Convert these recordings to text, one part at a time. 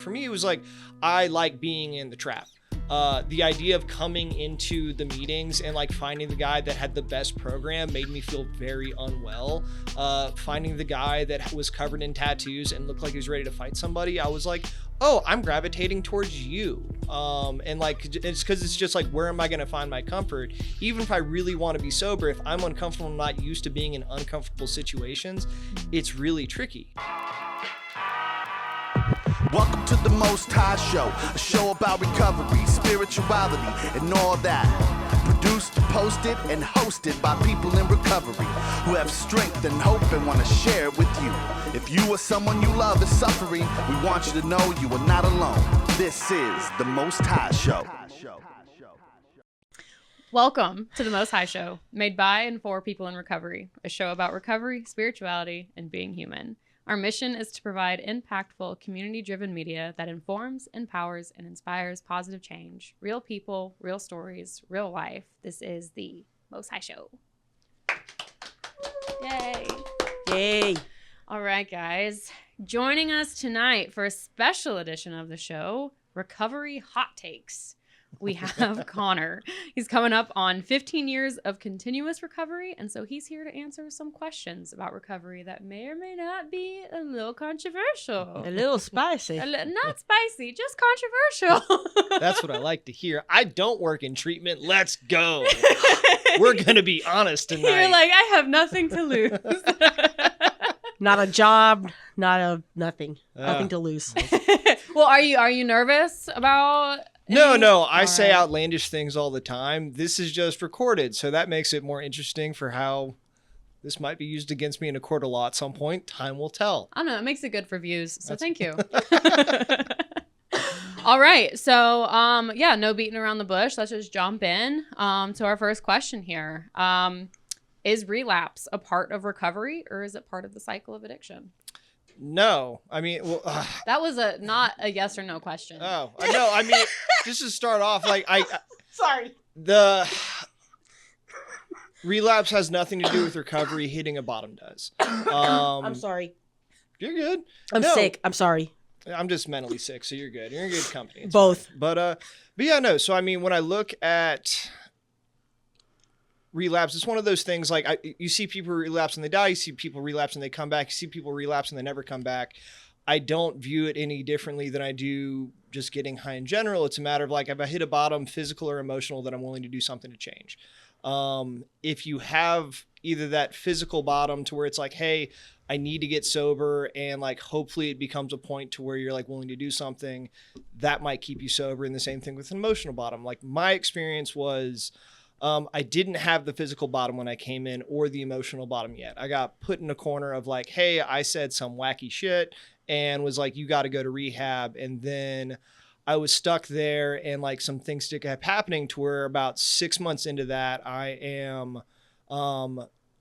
For me, it was like, I like being in the trap. The idea of coming into the meetings and like finding the guy that had the best program made me feel very unwell. Finding the guy that was covered in tattoos and looked like he was ready to fight somebody, I was like, oh, I'm gravitating towards you. And like, it's because it's just like, where am I going to find my comfort? Even if I really want to be sober, if I'm uncomfortable and not used to being in uncomfortable situations, it's really tricky. Welcome to the Most High Show, a show about recovery, spirituality, and all that. Produced, posted, and hosted by people in recovery who have strength and hope and want to share it with you. If you or someone you love is suffering, we want you to know you are not alone. This is the Most High Show. Welcome to the Most High Show, made by and for people in recovery, a show about recovery, spirituality, and being human. Our mission is to provide impactful, community-driven media that informs, empowers, and inspires positive change. Real people, real stories, real life. This is the Most High Show. Yay. Yay. All right, guys. Joining us tonight for a special edition of the show, Recovery Hot Takes. We have Connor. He's coming up on 15 years of continuous recovery, and so he's here to answer some questions about recovery that may or may not be a little controversial. A little spicy. Not spicy, just controversial. That's what I like to hear. I don't work in treatment. Let's go. We're going to be honest tonight. You're like, I have nothing to lose. Not a job, nothing to lose. Well, are you nervous about... No, I say outlandish things all the time. This is just recorded, so that makes it more interesting for how this might be used against me in a court of law at some point. Time will tell. I don't know. It makes it good for views, so thank you. All right. So, no beating around the bush. Let's just jump in to our first question here. Is relapse a part of recovery, or is it part of the cycle of addiction? No, I mean, that was not a yes or no question. Oh, no, I mean, just to start off, like Sorry. The relapse has nothing to do with recovery. Hitting a bottom does. I'm sorry. You're good. I'm sick. I'm sorry. I'm just mentally sick, so you're good. You're in good company. It's both. Fine. But yeah, no. So I mean, when I look at relapse, it's one of those things like you see people relapse and they die, you see people relapse and they come back, you see people relapse and they never come back. I don't view it any differently than I do just getting high in general. It's a matter of like, if I hit a bottom, physical or emotional, that I'm willing to do something to change. If you have either that physical bottom to where it's like, hey, I need to get sober, and like hopefully it becomes a point to where you're like willing to do something that might keep you sober. And the same thing with an emotional bottom. Like my experience was, I didn't have the physical bottom when I came in, or the emotional bottom yet. I got put in a corner of like, hey, I said some wacky shit and was like, you got to go to rehab. And then I was stuck there, and like some things kept happening to where about 6 months into that, I am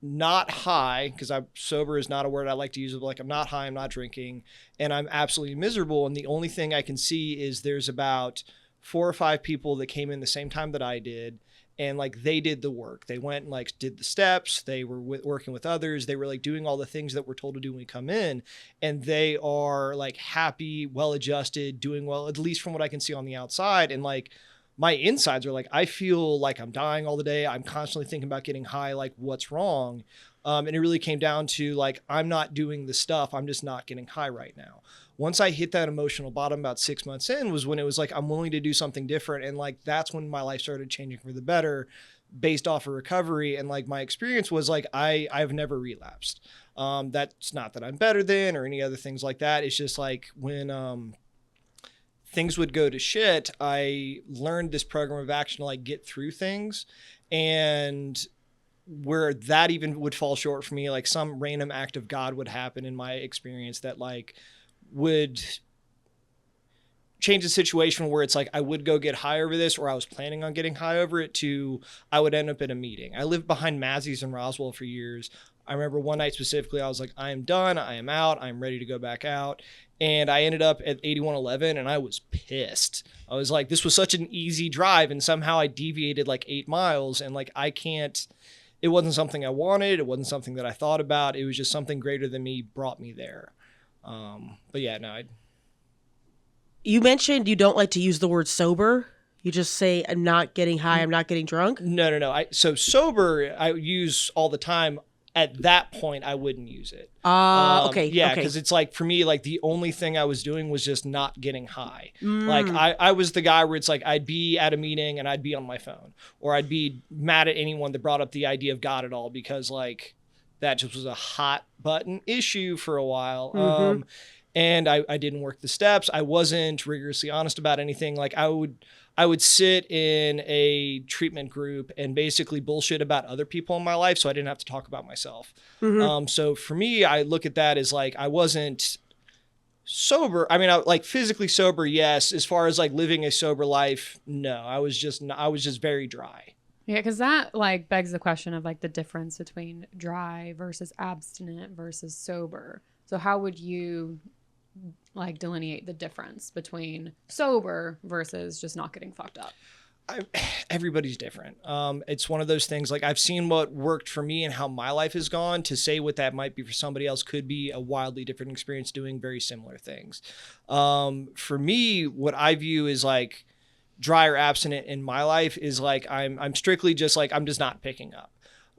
not high, because I'm sober is not a word I like to use, but like I'm not high, I'm not drinking, and I'm absolutely miserable. And the only thing I can see is there's about 4 or 5 people that came in the same time that I did. And like they did the work. They went and like did the steps. They were working with others. They were like doing all the things that we're told to do when we come in. And they are like happy, well-adjusted, doing well, at least from what I can see on the outside. And like my insides are like, I feel like I'm dying all the day. I'm constantly thinking about getting high. Like, what's wrong? And it really came down to like, I'm not doing the stuff. I'm just not getting high right now. Once I hit that emotional bottom about 6 months in was when it was like, I'm willing to do something different. And like, that's when my life started changing for the better based off of recovery. And like, my experience was like, I've never relapsed. That's not that I'm better than or any other things like that. It's just like when things would go to shit, I learned this program of action to like get through things. And where that even would fall short for me, like some random act of God would happen in my experience that like would change the situation where it's like I would go get high over this, or I was planning on getting high over it, to I would end up at a meeting. I lived behind Mazzy's in Roswell for years. I remember one night specifically, I was like, I am done. I am out. I'm ready to go back out. And I ended up at 8111 and I was pissed. I was like, this was such an easy drive, and somehow I deviated like 8 miles, and like it wasn't something I wanted. It wasn't something that I thought about. It was just something greater than me brought me there. But yeah, no, You mentioned you don't like to use the word sober. You just say, I'm not getting high, I'm not getting drunk. No. So sober, I use all the time. At that point, I wouldn't use it. Okay. Yeah, okay. because it's like, for me, like the only thing I was doing was just not getting high. Mm. Like I was the guy where it's like I'd be at a meeting and I'd be on my phone, or I'd be mad at anyone that brought up the idea of God at all, because like that just was a hot button issue for a while. Mhm. And I didn't work the steps. I wasn't rigorously honest about anything. Like I would sit in a treatment group and basically bullshit about other people in my life, so I didn't have to talk about myself. So for me, I look at that as like I wasn't sober. I mean, I like physically sober, yes. As far as like living a sober life, no. I was just very dry. Yeah, because that like begs the question of like the difference between dry versus abstinent versus sober. So how would you like delineate the difference between sober versus just not getting fucked up? Everybody's different. It's one of those things, like I've seen what worked for me and how my life has gone. To say what that might be for somebody else could be a wildly different experience doing very similar things. For me, what I view is like dry or abstinent in my life is like I'm strictly just like I'm just not picking up.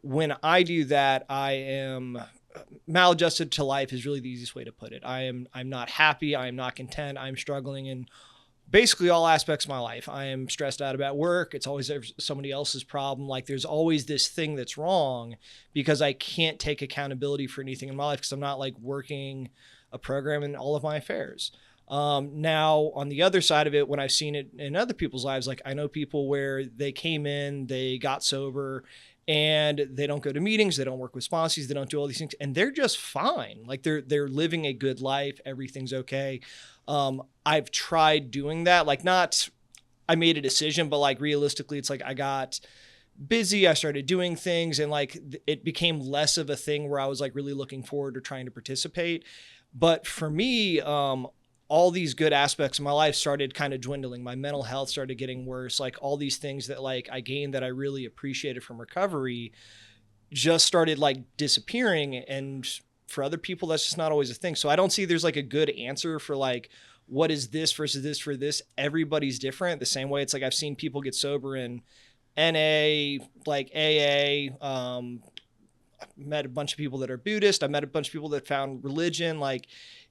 When I do that, I am maladjusted to life is really the easiest way to put it. I'm not happy. I am not content. I'm struggling in basically all aspects of my life. I am stressed out about work. It's always somebody else's problem. Like there's always this thing that's wrong because I can't take accountability for anything in my life because I'm not like working a program in all of my affairs. Now on the other side of it, when I've seen it in other people's lives, like I know people where they came in, they got sober, and they don't go to meetings, they don't work with sponsees, they don't do all these things, and they're just fine. Like they're living a good life, everything's okay. I've tried doing that, like not, I made a decision, but like realistically, it's like I got busy, I started doing things, and like it became less of a thing where I was like really looking forward to trying to participate. But for me, all these good aspects of my life started kind of dwindling. My mental health started getting worse. Like all these things that like I gained that I really appreciated from recovery just started like disappearing. And for other people, that's just not always a thing. So I don't see there's like a good answer for like, what is this versus this for this? Everybody's different. The same way it's like I've seen people get sober in NA, like AA, I've met a bunch of people that are Buddhist. I've met a bunch of people that found religion. Like,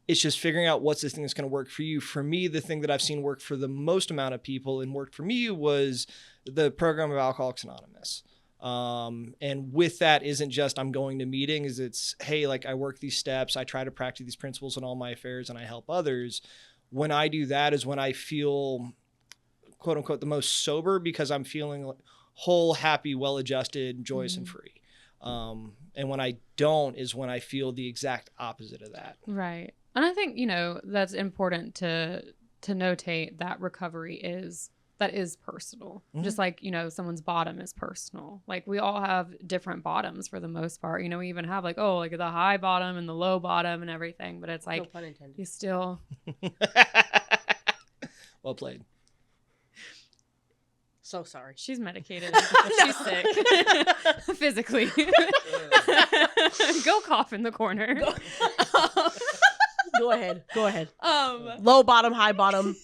it's just figuring out what's the thing that's going to work for you. For me, the thing that I've seen work for the most amount of people and worked for me was the program of Alcoholics Anonymous. And with that isn't just I'm going to meetings. It's, hey, like I work these steps. I try to practice these principles in all my affairs and I help others. When I do that is when I feel, quote unquote, the most sober because I'm feeling whole, happy, well-adjusted, joyous, and free. And when I don't is when I feel the exact opposite of that. Right. And I think, you know, that's important to notate that recovery is personal. Just like, you know, someone's bottom is personal. Like we all have different bottoms for the most part. You know, we even have like, oh, like the high bottom and the low bottom and everything. But it's like, No pun intended. you still. Well played. So sorry. She's medicated. She's sick. Physically. Go cough in the corner. Go ahead. Low bottom, high bottom.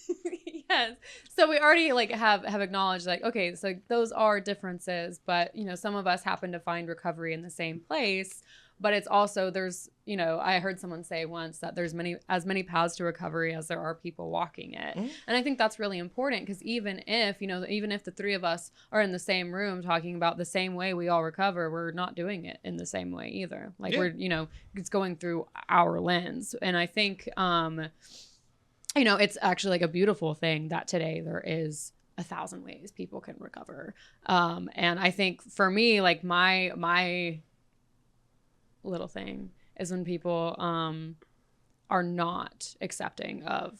Yes. So we already like have acknowledged like, okay, so those are differences, but you know, some of us happen to find recovery in the same place, but it's also there's, you know, I heard someone say once that there's as many paths to recovery as there are people walking it. And I think that's really important because even if the three of us are in the same room talking about the same way we all recover, we're not doing it in the same way either. Like we're, you know, it's going through our lens. And I think, you know, it's actually like a beautiful thing that today there is 1,000 ways people can recover. And I think for me, like my little thing is when people are not accepting of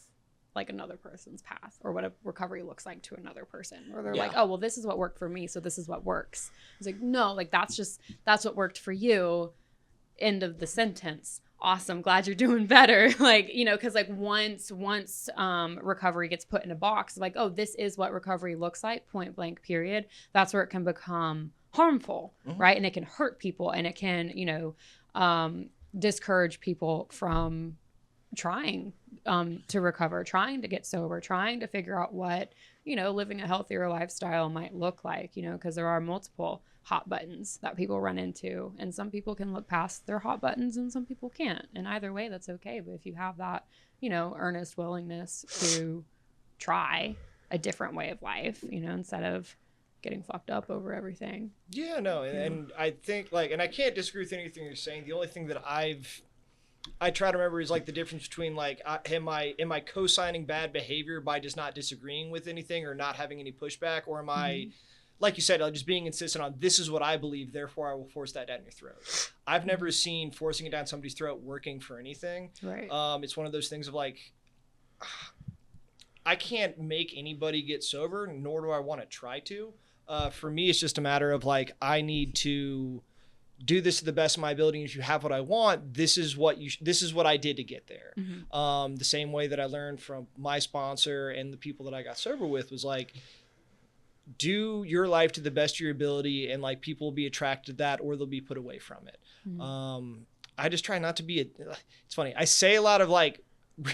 like another person's path or what a recovery looks like to another person, or they're like, oh, well, this is what worked for me, so this is what works. It's like, no, like that's what worked for you. End of the sentence. Awesome, glad you're doing better. Like, you know, because like once recovery gets put in a box, like, oh, this is what recovery looks like, point blank, period. That's where it can become harmful, right? And it can hurt people, and it can, you know, discourage people from trying to recover, trying to get sober, trying to figure out what, living a healthier lifestyle might look like, because there are multiple hot buttons that people run into, and some people can look past their hot buttons and some people can't. And either way, that's okay. But if you have that, earnest willingness to try a different way of life, instead of getting fucked up over everything. Yeah, no. And I think and I can't disagree with anything you're saying. The only thing that I try to remember is the difference between am I co-signing bad behavior by just not disagreeing with anything or not having any pushback, or am I, like you said, just being insistent on this is what I believe, therefore I will force that down your throat. I've never seen forcing it down somebody's throat working for anything. Right. It's one of those things of I can't make anybody get sober, nor do I want to try to. For me, it's just a matter of I need to do this to the best of my ability. If you have what I want, this is what I did to get there. The same way that I learned from my sponsor and the people that I got sober with was do your life to the best of your ability, and people will be attracted to that, or they'll be put away from it. I just try not to be it's funny. I say a lot of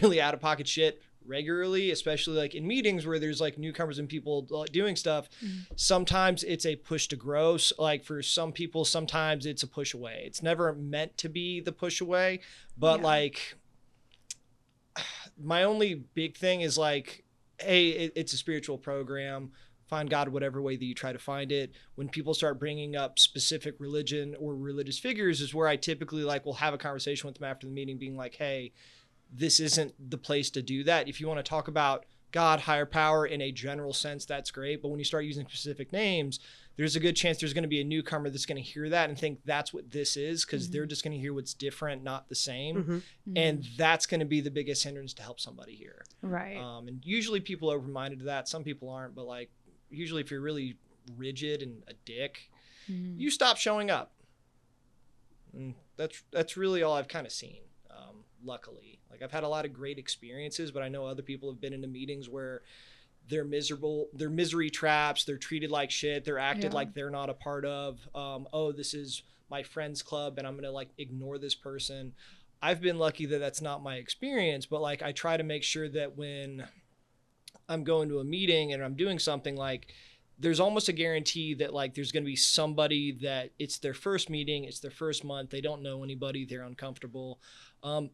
really out of pocket shit regularly, especially in meetings where there's newcomers and people doing stuff. Sometimes it's a push to grow. So, for some people, sometimes it's a push away. It's never meant to be the push away, but my only big thing is hey, it's a spiritual program. Find God whatever way that you try to find it. When people start bringing up specific religion or religious figures is where I typically will have a conversation with them after the meeting, being hey, this isn't the place to do that. If you want to talk about God, higher power in a general sense, that's great. But when you start using specific names, there's a good chance there's going to be a newcomer that's going to hear that and think that's what this is, because they're just going to hear what's different, not the same. And that's going to be the biggest hindrance to help somebody here. Right. And usually people are open-minded to that. Some people aren't, but usually if you're really rigid and a dick, you stop showing up. And that's really all I've kind of seen. Luckily, I've had a lot of great experiences, but I know other people have been into meetings where they're miserable, they're misery traps, they're treated like shit, they're acted like they're not a part of, this is my friend's club and I'm going to ignore this person. I've been lucky that that's not my experience, but I try to make sure that when I'm going to a meeting and I'm doing something, there's almost a guarantee that there's going to be somebody that it's their first meeting, it's their first month, they don't know anybody, they're uncomfortable.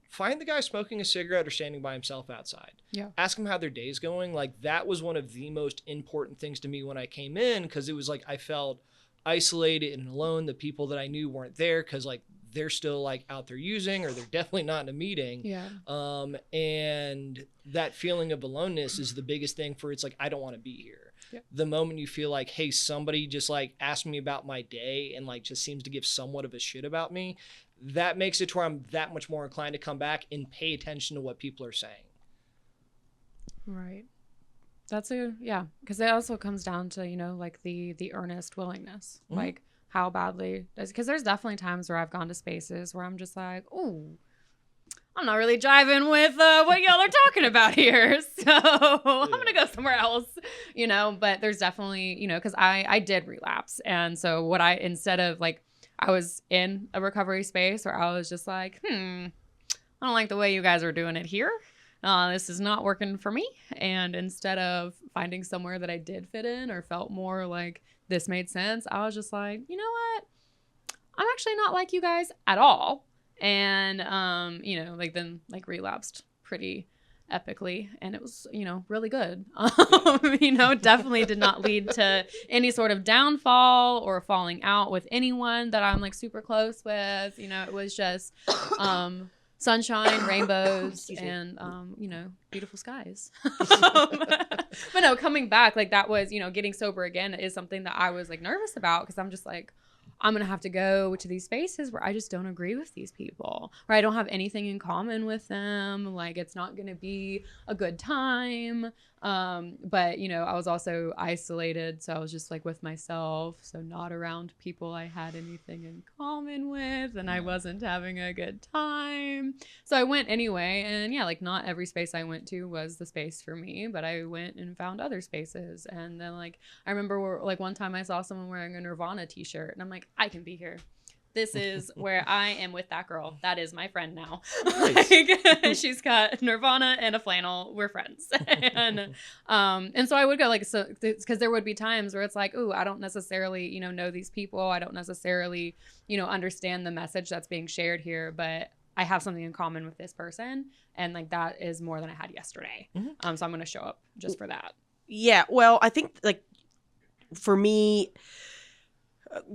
Find the guy smoking a cigarette or standing by himself outside. Yeah. Ask him how their day's going. That was one of the most important things to me when I came in, because it was I felt isolated and alone. The people that I knew weren't there because they're still out there using, or they're definitely not in a meeting. Yeah. And that feeling of aloneness is the biggest thing for it's I don't want to be here. Yeah. The moment you feel hey, somebody just asked me about my day and just seems to give somewhat of a shit about me, that makes it to where I'm that much more inclined to come back and pay attention to what people are saying. Right. That's because it also comes down to, the earnest willingness, how badly, because there's definitely times where I've gone to spaces where I'm just oh, I'm not really jiving with what y'all are talking about here. So I'm going to go somewhere else, but there's definitely, because I did relapse. And so instead of I was in a recovery space where I was just I don't like the way you guys are doing it here. This is not working for me. And instead of finding somewhere that I did fit in or felt more this made sense, I was just you know what? I'm actually not like you guys at all. And, then relapsed pretty epically, and it was, really good. Definitely did not lead to any sort of downfall or falling out with anyone that I'm super close with. It was just, sunshine, rainbows, and, beautiful skies. But no, coming back, that was, getting sober again is something that I was nervous about, because I'm just I'm going to have to go to these spaces where I just don't agree with these people, or I don't have anything in common with them. It's not going to be a good time. But, I was also isolated. So I was just with myself. So not around people I had anything in common with, and I wasn't having a good time. So I went anyway. And not every space I went to was the space for me, but I went and found other spaces. And then I remember one time I saw someone wearing a Nirvana t-shirt, and I'm I can be here. this is where I am with that girl. That is my friend now. Nice. Like, she's got Nirvana and a flannel. We're friends. And so I would go like, so, because there would be times where it's like, ooh, I don't necessarily, know these people. I don't necessarily, understand the message that's being shared here, but I have something in common with this person. And like, that is more than I had yesterday. Mm-hmm. So I'm going to show up just for that. Yeah. Well, I think like for me,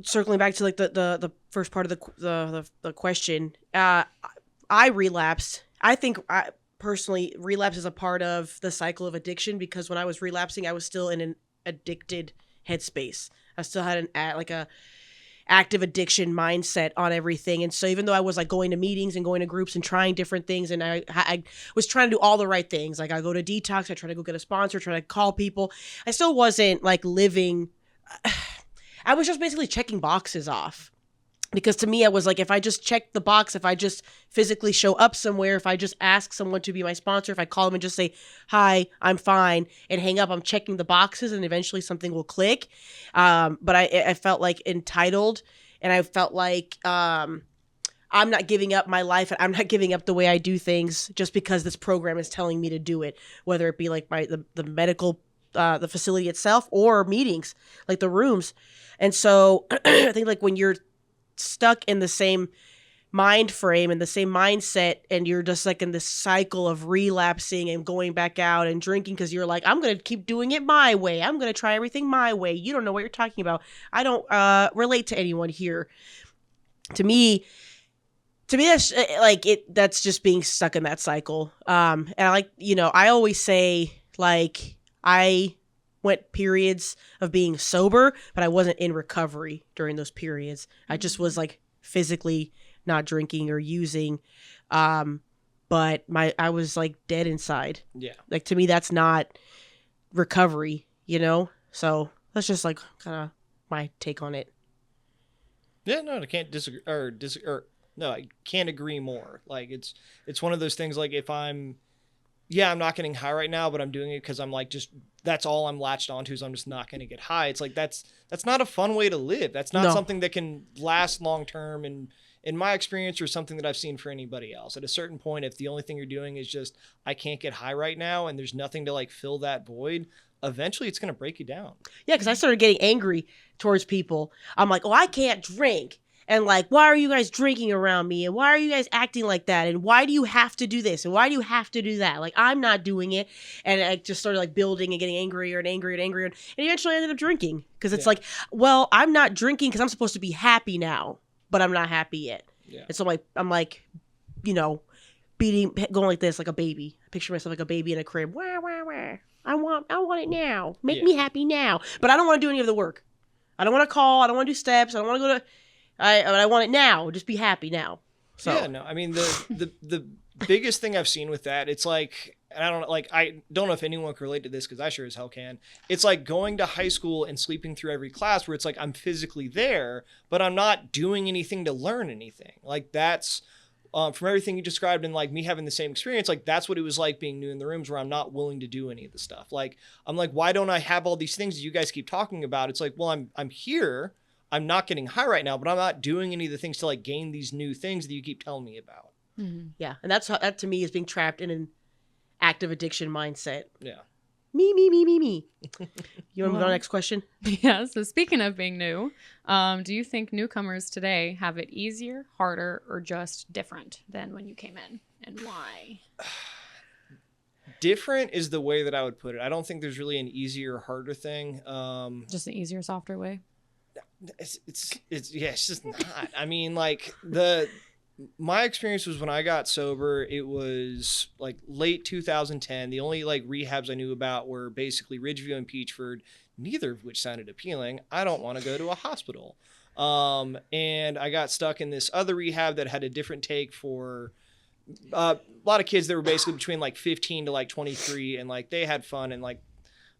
circling back to like the first part of the question, I relapsed. I think personally relapse is a part of the cycle of addiction, because when I was relapsing, I was still in an addicted headspace. I still had a active addiction mindset on everything. And so even though I was like going to meetings and going to groups and trying different things, and I was trying to do all the right things, like I go to detox, I try to go get a sponsor, try to call people, I still wasn't like living. I was just basically checking boxes off, because to me, I was like, if I just check the box, if I just physically show up somewhere, if I just ask someone to be my sponsor, if I call them and just say, hi, I'm fine, and hang up, I'm checking the boxes, and eventually something will click. But I felt like entitled, and I felt like I'm not giving up my life, and I'm not giving up the way I do things just because this program is telling me to do it, whether it be like the medical, the facility itself, or meetings, like the rooms. And so I think like when you're stuck in the same mind frame and the same mindset, and you're just like in this cycle of relapsing and going back out and drinking because you're like, I'm going to keep doing it my way. I'm going to try everything my way. You don't know what you're talking about. I don't relate to anyone here. To me, that's like it. That's just being stuck in that cycle. And I like, I always say like I went periods of being sober, but I wasn't in recovery during those periods. I just was like physically not drinking or using. But I was like dead inside. Yeah. Like to me, that's not recovery, So that's just like kind of my take on it. Yeah, no, I can't disagree no, I can't agree more. Like it's one of those things, like if I'm not getting high right now, but I'm doing it because I'm like, just that's all I'm latched onto, is I'm just not going to get high. It's like that's not a fun way to live. That's not something that can last long term, and in my experience, or something that I've seen for anybody else. At a certain point, if the only thing you're doing is just, I can't get high right now, and there's nothing to like fill that void, eventually it's going to break you down. Yeah, because I started getting angry towards people. I'm like, oh, I can't drink. And like, why are you guys drinking around me? And why are you guys acting like that? And why do you have to do this? And why do you have to do that? Like, I'm not doing it. And I just started like building and getting angrier and angrier and angrier. And eventually I ended up drinking, because it's like, well, I'm not drinking because I'm supposed to be happy now, but I'm not happy yet. Yeah. And so I'm like, going like this, like a baby. I picture myself like a baby in a crib. Wah, wah, wah. I want it now. Make me happy now. But I don't want to do any of the work. I don't want to call. I don't want to do steps. I don't want to go to... I want it now. Just be happy now. So. Yeah, no. I mean, the biggest thing I've seen with that, it's like, and I don't know if anyone can relate to this, because I sure as hell can. It's like going to high school and sleeping through every class, where it's like I'm physically there, but I'm not doing anything to learn anything. Like that's from everything you described, and like me having the same experience, like that's what it was like being new in the rooms, where I'm not willing to do any of the stuff. Like I'm like, why don't I have all these things that you guys keep talking about? It's like, well, I'm here. I'm not getting high right now, but I'm not doing any of the things to like gain these new things that you keep telling me about. Mm-hmm. Yeah. And that to me is being trapped in an active addiction mindset. Yeah. Me. You want to move on to the next question? Yeah. So speaking of being new, do you think newcomers today have it easier, harder, or just different than when you came in, and why? Different is the way that I would put it. I don't think there's really an easier or harder thing. Just an easier, softer way. It's just not. I mean, like my experience was when I got sober, it was like late 2010. The only like rehabs I knew about were basically Ridgeview and Peachford, neither of which sounded appealing. I don't want to go to a hospital. And I got stuck in this other rehab that had a different take for a lot of kids that were basically between like 15 to like 23, and like they had fun, and like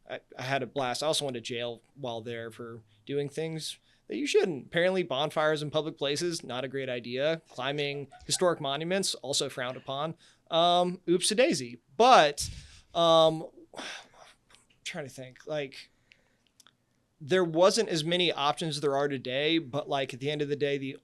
I had a blast. I also went to jail while there for doing things that you shouldn't. Apparently bonfires in public places, not a great idea. Climbing historic monuments, also frowned upon. Oops-a daisy. But I'm trying to think, like there wasn't as many options as there are today, but like at the end of the day,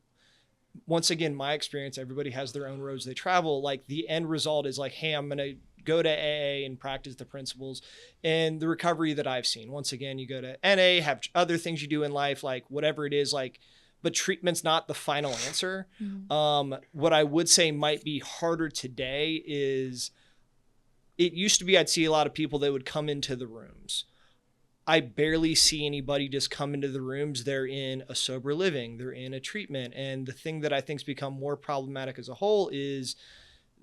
once again, my experience, everybody has their own roads they travel. Like the end result is like, hey, I'm going to go to AA and practice the principles and the recovery that I've seen. Once again, you go to NA, have other things you do in life, like whatever it is, like, but treatment's not the final answer. What I would say might be harder today is it used to be I'd see a lot of people that would come into the rooms. I barely see anybody just come into the rooms. They're in a sober living, they're in a treatment. And the thing that I think's become more problematic as a whole is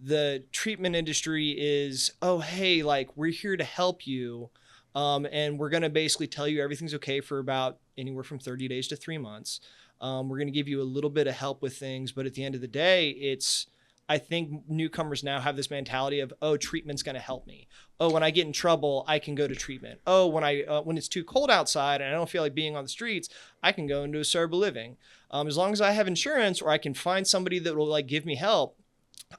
the treatment industry is, oh, hey, like we're here to help you. And we're going to basically tell you everything's okay for about anywhere from 30 days to 3 months. We're going to give you a little bit of help with things. But at the end of the day, I think newcomers now have this mentality of, oh, treatment's going to help me. Oh, when I get in trouble, I can go to treatment. Oh, when it's too cold outside and I don't feel like being on the streets, I can go into a sober living. As long as I have insurance or I can find somebody that will like give me help,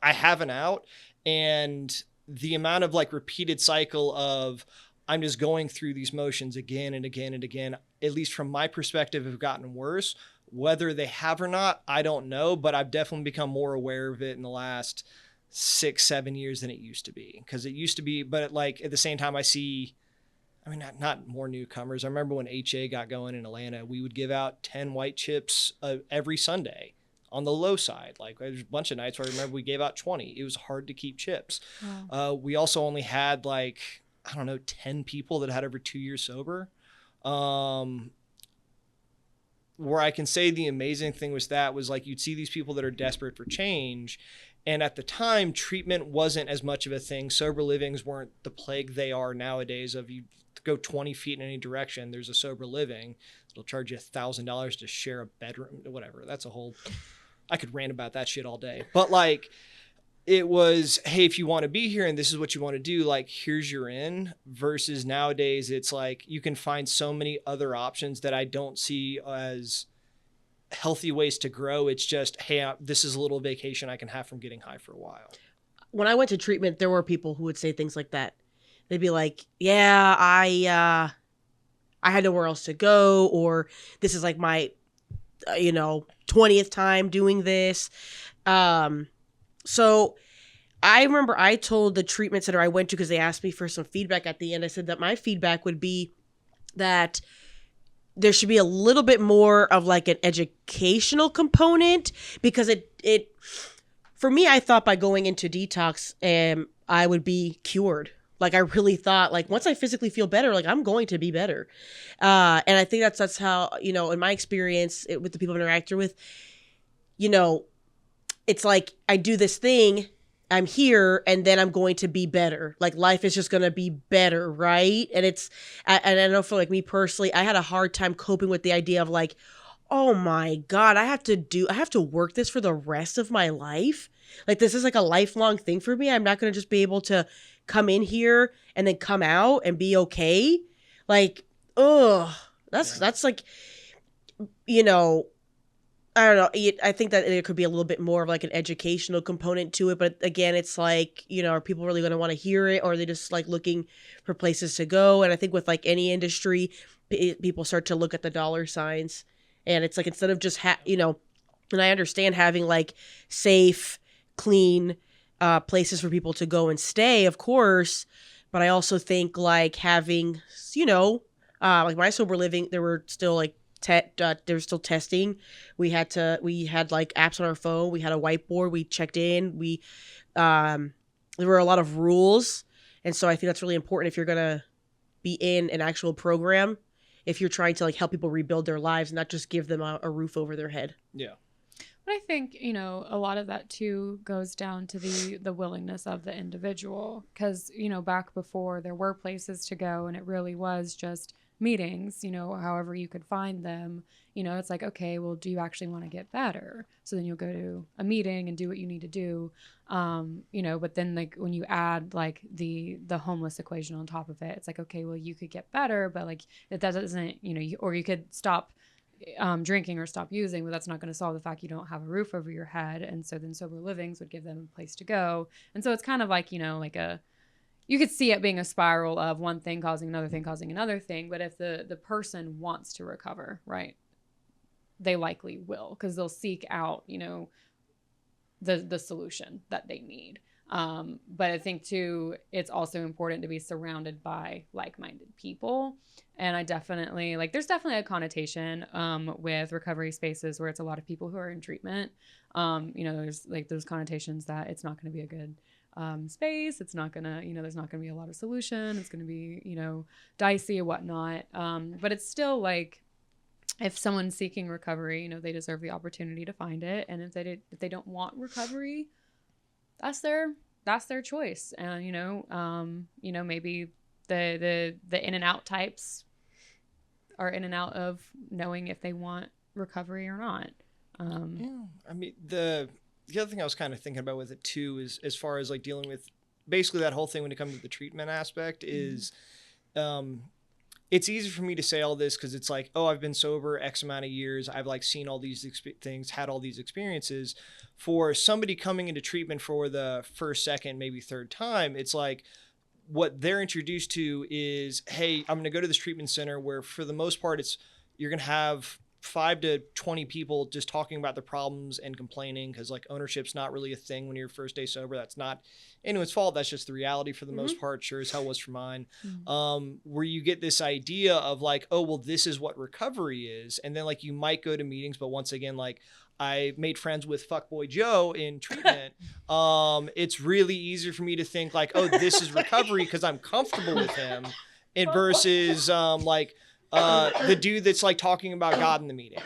I have an out. And the amount of like repeated cycle of I'm just going through these motions again and again and again, at least from my perspective, have gotten worse. Whether they have or not, I don't know, but I've definitely become more aware of it in the last 6-7 years than it used to be. Because it used to be, but like at the same time, I see, I mean, not more newcomers. I remember when HA got going in Atlanta, we would give out 10 white chips every Sunday on the low side. Like there's a bunch of nights where I remember we gave out 20. It was hard to keep chips. Wow. We also only had like, I don't know, 10 people that had over 2 years sober. Where I can say the amazing thing was like you'd see these people that are desperate for change. And at the time, treatment wasn't as much of a thing. Sober livings weren't the plague they are nowadays of you go 20 feet in any direction, there's a sober living. It'll charge you $1,000 to share a bedroom, whatever. That's a whole, I could rant about that shit all day. But like, it was, hey, if you want to be here and this is what you want to do, like, here's your in. Versus nowadays, it's like you can find so many other options that I don't see as healthy ways to grow. It's just, hey, this is a little vacation I can have from getting high for a while. When I went to treatment, there were people who would say things like that. They'd be like, yeah, I had nowhere else to go, or this is like my, 20th time doing this. So I remember I told the treatment center I went to, because they asked me for some feedback at the end. I said that my feedback would be that there should be a little bit more of like an educational component, because it for me, I thought by going into detox, I would be cured. Like I really thought, like once I physically feel better, like I'm going to be better. And I think that's how, in my experience with the people I've interacted with, it's like I do this thing, I'm here, and then I'm going to be better. Like life is just going to be better, right? And and I know for like me personally, I had a hard time coping with the idea of like, oh my God, I have to work this for the rest of my life. Like this is like a lifelong thing for me. I'm not going to just be able to come in here and then come out and be okay. Like, that's like, I don't know. I think that there could be a little bit more of like an educational component to it. But again, it's like, are people really going to want to hear it? Or are they just like looking for places to go? And I think with like any industry, people start to look at the dollar signs. And it's like, instead of just, and I understand having like safe, clean places for people to go and stay, of course. But I also think like having, like my sober living, there were still like, there was still testing. We had like apps on our phone. We had a whiteboard. We checked in. There were a lot of rules. And so I think that's really important if you're going to be in an actual program, if you're trying to like help people rebuild their lives, not just give them a roof over their head. Yeah. But I think, a lot of that too goes down to the willingness of the individual. Because, back before there were places to go and it really was just meetings, however you could find them, it's like, okay, well, do you actually want to get better? So then you'll go to a meeting and do what you need to do. But then like when you add like the homeless equation on top of it, it's like, okay, well, you could get better, but like that doesn't, or you could stop drinking or stop using, but that's not going to solve the fact you don't have a roof over your head. And so then sober livings would give them a place to go. And so it's kind of like, you could see it being a spiral of one thing causing another thing causing another thing. But if the person wants to recover, right, they likely will, because they'll seek out, you know, the solution that they need. But I think too, it's also important to be surrounded by like-minded people. And I definitely, like, there's definitely a connotation with recovery spaces where it's a lot of people who are in treatment. You know, there's like those connotations that it's not going to be a good space. It's not going to, you know, there's not going to be a lot of solution. It's going to be, you know, dicey and whatnot. But it's still like, if someone's seeking recovery, you know, they deserve the opportunity to find it. And if they don't want recovery, that's their choice. And, you know, maybe the in and out types are in and out of knowing if they want recovery or not. Yeah. I mean, the other thing I was kind of thinking about with it too is, as far as like dealing with basically that whole thing when it comes to the treatment aspect, is, it's easy for me to say all this because it's like, oh, I've been sober X amount of years. I've like seen all these things, had all these experiences. For somebody coming into treatment for the first, second, maybe third time, it's like what they're introduced to is, hey, I'm going to go to this treatment center where for the most part, you're going to have 5 to 20 people just talking about the problems and complaining, because like ownership's not really a thing when you're first day sober. That's not anyone's fault. That's just the reality for the most part. Sure as hell was for mine. Where you get this idea of like, oh, well, this is what recovery is. And then like you might go to meetings, but once again, like I made friends with Fuckboy Joe in treatment. It's really easier for me to think like, oh, this is recovery because I'm comfortable with him, and versus the dude that's like talking about God in the meeting.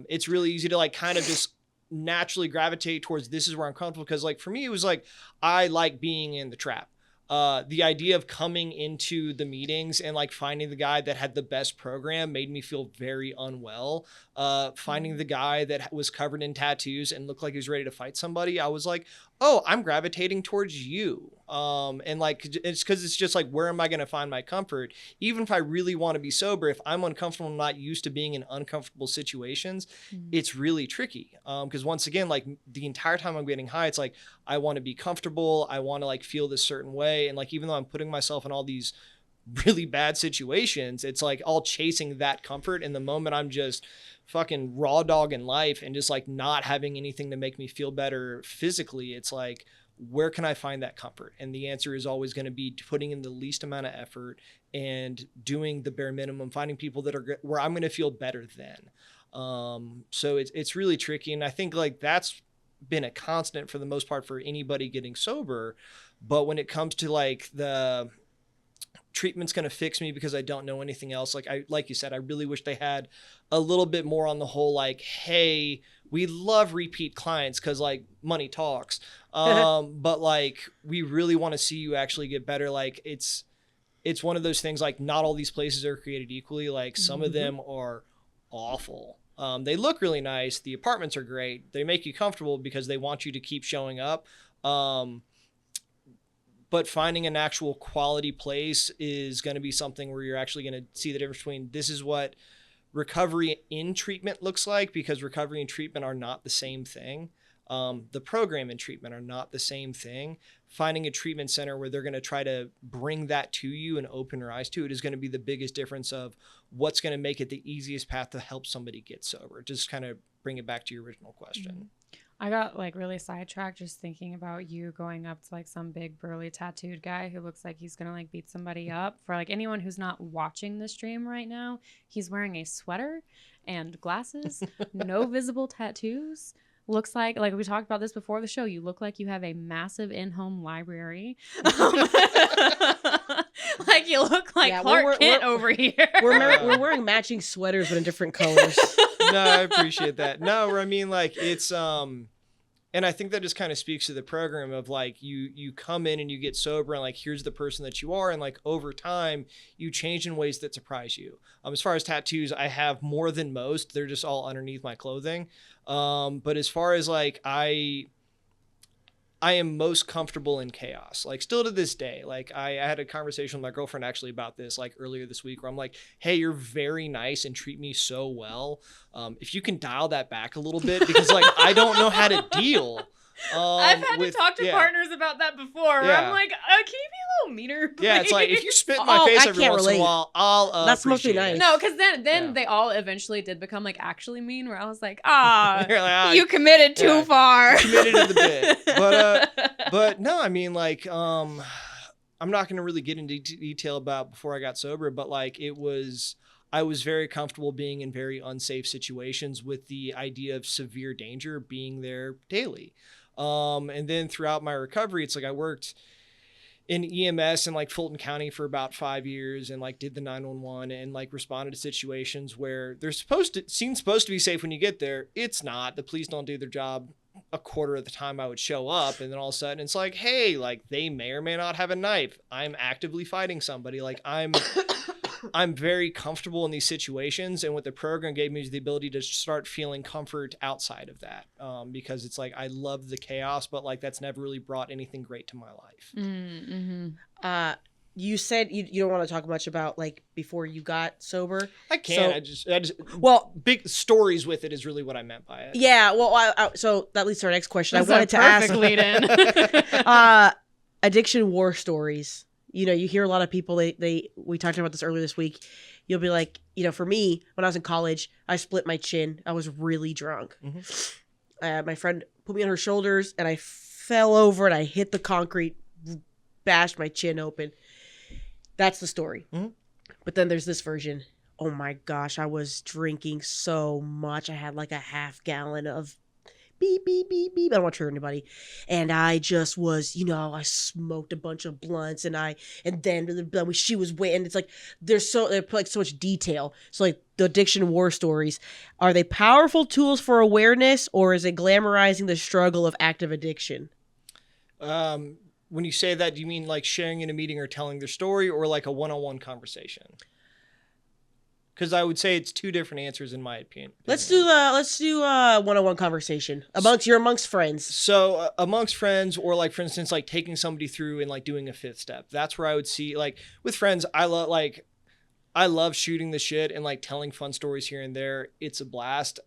It's really easy to like kind of just naturally gravitate towards this is where I'm comfortable, because like for me it was like I like being in the trap. The idea of coming into the meetings and like finding the guy that had the best program made me feel very unwell. Finding the guy that was covered in tattoos and looked like he was ready to fight somebody, I was like, oh, I'm gravitating towards you. And like, it's because it's just like, where am I going to find my comfort? Even if I really want to be sober, if I'm uncomfortable and not used to being in uncomfortable situations, it's really tricky. Because once again, like the entire time I'm getting high, it's like, I want to be comfortable. I want to like feel this certain way. And like, even though I'm putting myself in all these really bad situations, it's like all chasing that comfort. And the moment I'm just fucking raw dog in life and just like not having anything to make me feel better physically, it's like, where can I find that comfort? And the answer is always going to be putting in the least amount of effort and doing the bare minimum, finding people that are where I'm going to feel better then. So it's really tricky. And I think like that's been a constant for the most part for anybody getting sober. But when it comes to like the treatment's going to fix me because I don't know anything else, like you said, I really wish they had a little bit more on the whole, like, hey, we love repeat clients because like money talks. But like, we really want to see you actually get better. Like it's one of those things, like not all these places are created equally. Like some of them are awful. They look really nice. The apartments are great. They make you comfortable because they want you to keep showing up. But finding an actual quality place is going to be something where you're actually going to see the difference between this is what recovery in treatment looks like, because recovery and treatment are not the same thing. The program and treatment are not the same thing. Finding a treatment center where they're going to try to bring that to you and open your eyes to it is going to be the biggest difference of what's going to make it the easiest path to help somebody get sober. Just kind of bring it back to your original question. I got like really sidetracked just thinking about you going up to like some big burly tattooed guy who looks like he's gonna like beat somebody up. For like anyone who's not watching the stream right now, he's wearing a sweater and glasses, no visible tattoos. Looks like we talked about this before the show, you look like you have a massive in-home library. Like you look like Clark Kent over here. We're wearing matching sweaters but in different colors. No, I appreciate that. No, I mean like it's and I think that just kind of speaks to the program of like you come in and you get sober and like here's the person that you are, and like over time you change in ways that surprise you. As far as tattoos, I have more than most. They're just all underneath my clothing. But as far as like I am most comfortable in chaos. Like still to this day, like I had a conversation with my girlfriend actually about this like earlier this week where I'm like, hey, you're very nice and treat me so well. If you can dial that back a little bit, because like, I don't know how to deal. I've had to talk to partners about that before where I'm like, can you be a little meaner. Yeah, it's like if you spit in my Oh, face I every can't once in a relate. while, I'll That's supposed to be appreciate it. No, because then Yeah. they all eventually did become like actually mean. Where I was like, You're like, ah, you committed too yeah, far. committed to the bit. But no, I mean, like, I'm not going to really get into detail about before I got sober, but like I was very comfortable being in very unsafe situations with the idea of severe danger being there daily. And then throughout my recovery, it's like I worked in EMS in like Fulton County for about 5 years and like did the 911 and like responded to situations where they're supposed to be safe when you get there. It's not. The police don't do their job a quarter of the time I would show up, and then all of a sudden it's like, hey, like they may or may not have a knife. I'm actively fighting somebody. Like I'm very comfortable in these situations, and what the program gave me is the ability to start feeling comfort outside of that, because it's like I love the chaos, but like that's never really brought anything great to my life. Mm-hmm. You said you don't want to talk much about like before you got sober. I can. So- I just Well, big stories with it is really what I meant by it. yeah. Well, so that leads to our next question. That's I wanted a to ask. perfect lead-in. Addiction war stories. You know, you hear a lot of people. We talked about this earlier this week. You'll be like, you know, for me, when I was in college, I split my chin. I was really drunk. Mm-hmm. My friend put me on her shoulders, and I fell over, and I hit the concrete, bashed my chin open. That's the story. Mm-hmm. But then there's this version. Oh my gosh, I was drinking so much. I had like a half gallon of beep, beep, beep, beep. I don't want to trigger anybody. And I just was, you know, I smoked a bunch of blunts, and then she was waiting. It's like, they're like so much detail. So like the addiction war stories, are they powerful tools for awareness, or is it glamorizing the struggle of active addiction? When you say that, do you mean like sharing in a meeting or telling their story, or like a one-on-one conversation? Because I would say it's two different answers in my opinion. Let's do one-on-one conversation amongst friends. So amongst friends, or like for instance, like taking somebody through and like doing a fifth step. That's where I would see, like with friends, I love shooting the shit and like telling fun stories here and there. It's a blast.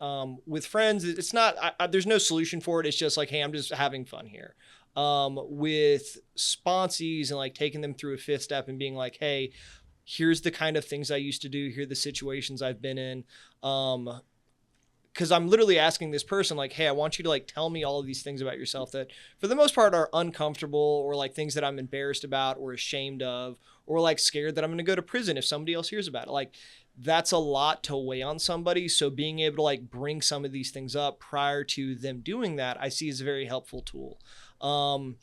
With friends, it's not. There's no solution for it. It's just like, hey, I'm just having fun here. With sponsees and like taking them through a fifth step and being like, hey, here's the kind of things I used to do. Here are the situations I've been in. Because I'm literally asking this person like, hey, I want you to like tell me all of these things about yourself that for the most part are uncomfortable, or like things that I'm embarrassed about or ashamed of, or like scared that I'm going to go to prison if somebody else hears about it. Like that's a lot to weigh on somebody. So being able to like bring some of these things up prior to them doing that, I see as a very helpful tool. When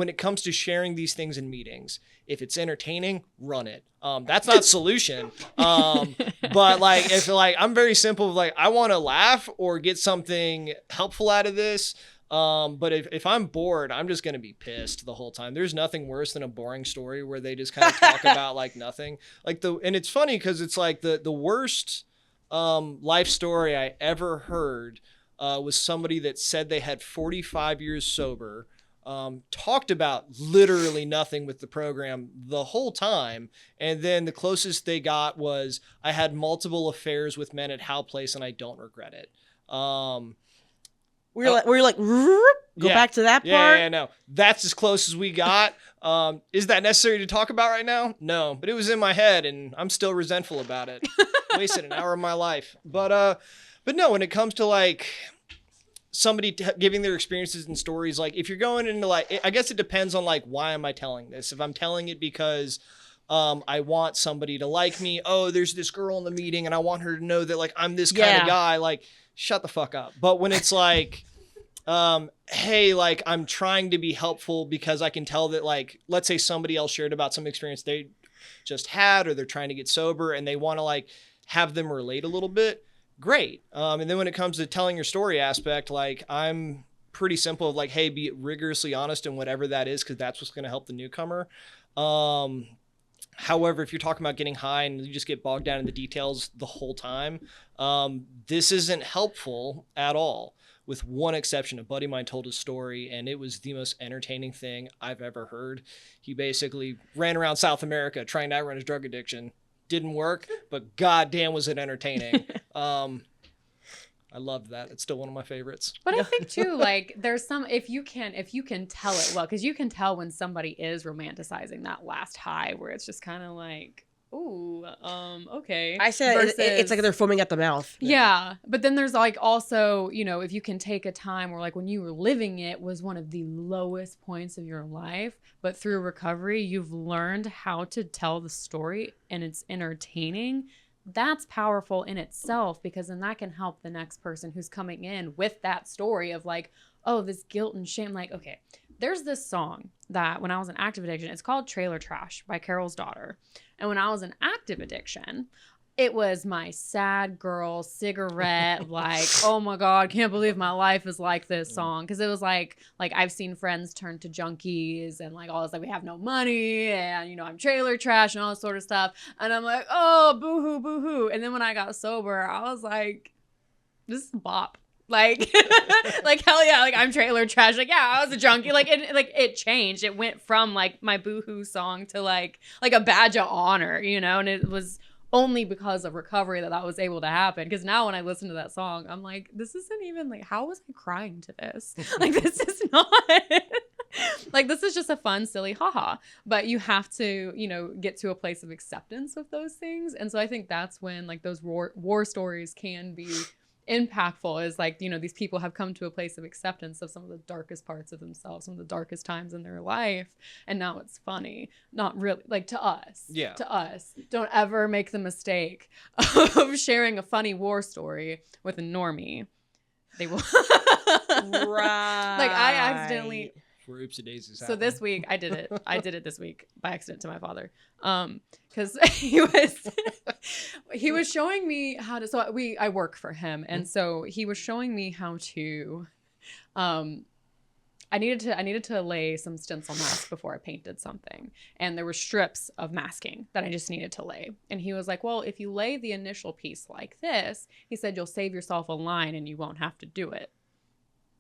it comes to sharing these things in meetings, if it's entertaining, run it. That's not solution. But like, if like, I'm very simple, like I want to laugh or get something helpful out of this. But if I'm bored, I'm just going to be pissed the whole time. There's nothing worse than a boring story where they just kind of talk about like nothing. And it's funny because it's like the worst, life story I ever heard, was somebody that said they had 45 years sober, talked about literally nothing with the program the whole time. And then the closest they got was, I had multiple affairs with men at Howe Place and I don't regret it. We're like, go back to that part. Yeah, no, that's as close as we got. Is that necessary to talk about right now? No, but it was in my head and I'm still resentful about it. Wasted an hour of my life. But no, when it comes to like somebody giving their experiences and stories, like if you're going into like, I guess it depends on like, why am I telling this? If I'm telling it because I want somebody to like me. Oh, there's this girl in the meeting and I want her to know that like I'm this kind of guy. Like, shut the fuck up. But when it's like, hey, like I'm trying to be helpful because I can tell that like, let's say somebody else shared about some experience they just had, or they're trying to get sober and they want to like have them relate a little bit. Great. And then when it comes to telling your story aspect, like I'm pretty simple of like, hey, be rigorously honest in whatever that is, because that's what's going to help the newcomer. However, if you're talking about getting high and you just get bogged down in the details the whole time, this isn't helpful at all. With one exception, a buddy of mine told a story and it was the most entertaining thing I've ever heard. He basically ran around South America trying to outrun his drug addiction. Didn't work, but goddamn was it entertaining. I loved that. It's still one of my favorites. But I think too, like there's some if you can tell it well, because you can tell when somebody is romanticizing that last high where it's just kind of like, ooh, okay. I said it's like they're foaming at the mouth. Yeah. But then there's like also, you know, if you can take a time where like when you were living it was one of the lowest points of your life, but through recovery, you've learned how to tell the story and it's entertaining. That's powerful in itself, because then that can help the next person who's coming in with that story of like, oh, this guilt and shame. Like, okay, there's this song that when I was in active addiction, it's called Trailer Trash by Carol's Daughter. And when I was in active addiction, it was my sad girl cigarette, like, oh my God, can't believe my life is like this song. Because it was like I've seen friends turn to junkies and like all this, like we have no money and, you know, I'm trailer trash and all this sort of stuff. And I'm like, oh, boo-hoo, boo-hoo. And then when I got sober, I was like, this is a bop. Like, like, hell yeah, like I'm trailer trash. Like, yeah, I was a junkie. Like it changed. It went from like my boohoo song to like a badge of honor, you know, and it was only because of recovery that was able to happen. Because now when I listen to that song, I'm like, this isn't even like, how was I crying to this? Like, this is not like, this is just a fun, silly haha. But you have to, you know, get to a place of acceptance with those things. And so I think that's when like those war stories can be impactful, is like, you know, these people have come to a place of acceptance of some of the darkest parts of themselves, some of the darkest times in their life, and now it's funny. Not really, like, to us. Don't ever make the mistake of sharing a funny war story with a normie. They will Right. like I accidentally Where oopsie daisies so this week I did it this week by accident to my father, because he was showing me how to, so I work for him, and so he was showing me how to I needed to lay some stencil masks before I painted something, and there were strips of masking that I just needed to lay, and he was like, well, if you lay the initial piece like this, he said, you'll save yourself a line and you won't have to do it.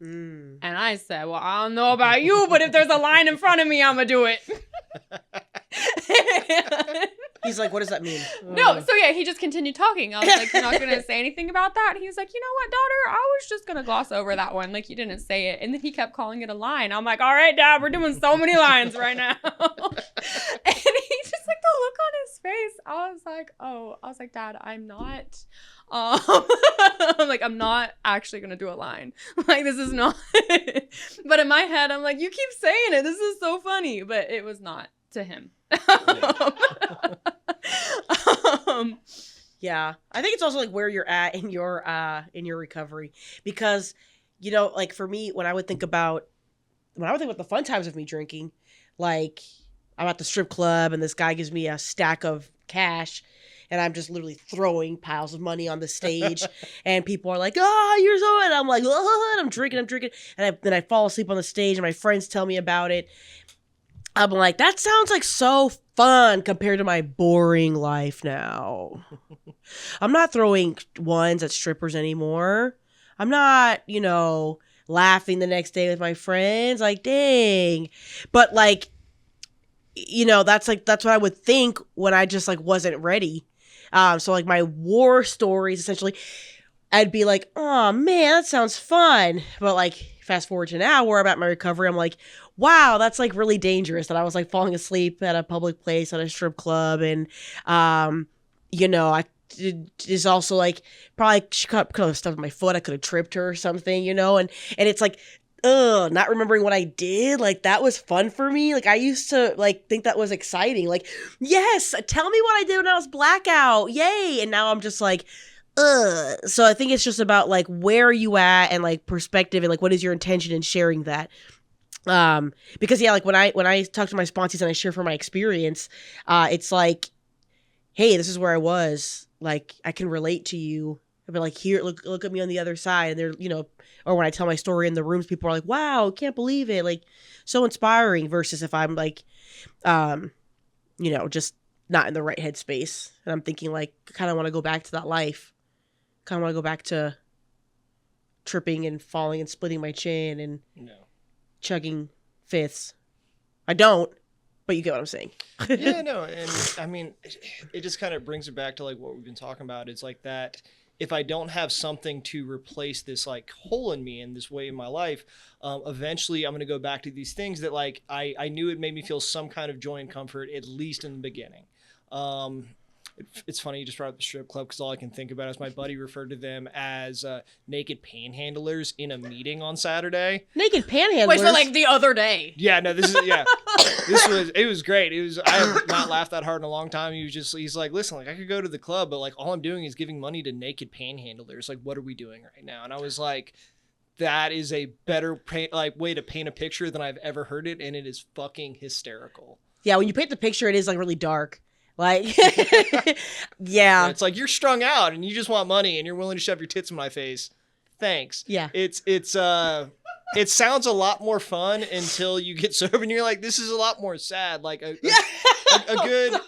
And I said, well, I don't know about you, but if there's a line in front of me, I'm gonna do it. He's like, what does that mean? No, so yeah, he just continued talking. I was like, you're not gonna say anything about that? He's like, you know what, daughter, I was just gonna gloss over that one, like you didn't say it. And then he kept calling it a line. I'm like, all right, Dad, we're doing so many lines right now. And he just, like, the look on his face, I was like, Dad, I'm not I'm like, I'm not actually gonna do a line. Like, this is not but in my head I'm like, you keep saying it, this is so funny, but it was not to him. Yeah, I think it's also like where you're at in your recovery, because, you know, like for me, when I would think about the fun times of me drinking, like I'm at the strip club and this guy gives me a stack of cash and I'm just literally throwing piles of money on the stage and people are like, oh, you're so, and I'm like, oh, and I'm drinking, and then I fall asleep on the stage and my friends tell me about it. I'm like, that sounds like so fun compared to my boring life now. I'm not throwing ones at strippers anymore. I'm not, you know, laughing the next day with my friends. Like, dang. But like, you know, that's what I would think when I just like wasn't ready. So like my war stories, essentially, I'd be like, oh man, that sounds fun. But like, fast forward to now where I'm at my recovery, I'm like, wow, that's like really dangerous that I was like falling asleep at a public place at a strip club. And, you know, I is also like, probably she could have stuffed my foot. I could have tripped her or something, you know, and it's like, not remembering what I did. Like, that was fun for me. Like, I used to like think that was exciting. Like, yes, tell me what I did when I was blackout. Yay. And now I'm just like, so I think it's just about like where are you at and like perspective and like what is your intention in sharing that. Because yeah, like when I talk to my sponsees and I share from my experience, it's like, hey, this is where I was. Like, I can relate to you. I'd be like, here, look at me on the other side. And they're, you know, or when I tell my story in the rooms, people are like, wow, can't believe it. Like, so inspiring, versus if I'm like, you know, just not in the right headspace. And I'm thinking like, kind of want to go back to that life. Kind of want to go back to tripping and falling and splitting my chin and chugging fifths. I don't, but you get what I'm saying. Yeah, no, and I mean, it just kind of brings it back to like what we've been talking about. It's like that if I don't have something to replace this like hole in me in this way in my life, eventually I'm going to go back to these things that like I knew it made me feel some kind of joy and comfort, at least in the beginning. It's funny you just brought up the strip club because all I can think about is my buddy referred to them as naked panhandlers in a meeting on Saturday. Naked panhandlers? Wait, so like the other day? Yeah, no, this is it was great. I have not laughed that hard in a long time. He's like, listen, like I could go to the club, but like all I'm doing is giving money to naked panhandlers. Like, what are we doing right now? And I was like, that is a better way to paint a picture than I've ever heard it, and it is fucking hysterical. Yeah, when you paint the picture, it is like really dark. Like, yeah. It's like you're strung out and you just want money and you're willing to shove your tits in my face. Thanks. Yeah. It sounds a lot more fun until you get sober and you're like, this is a lot more sad. Like a good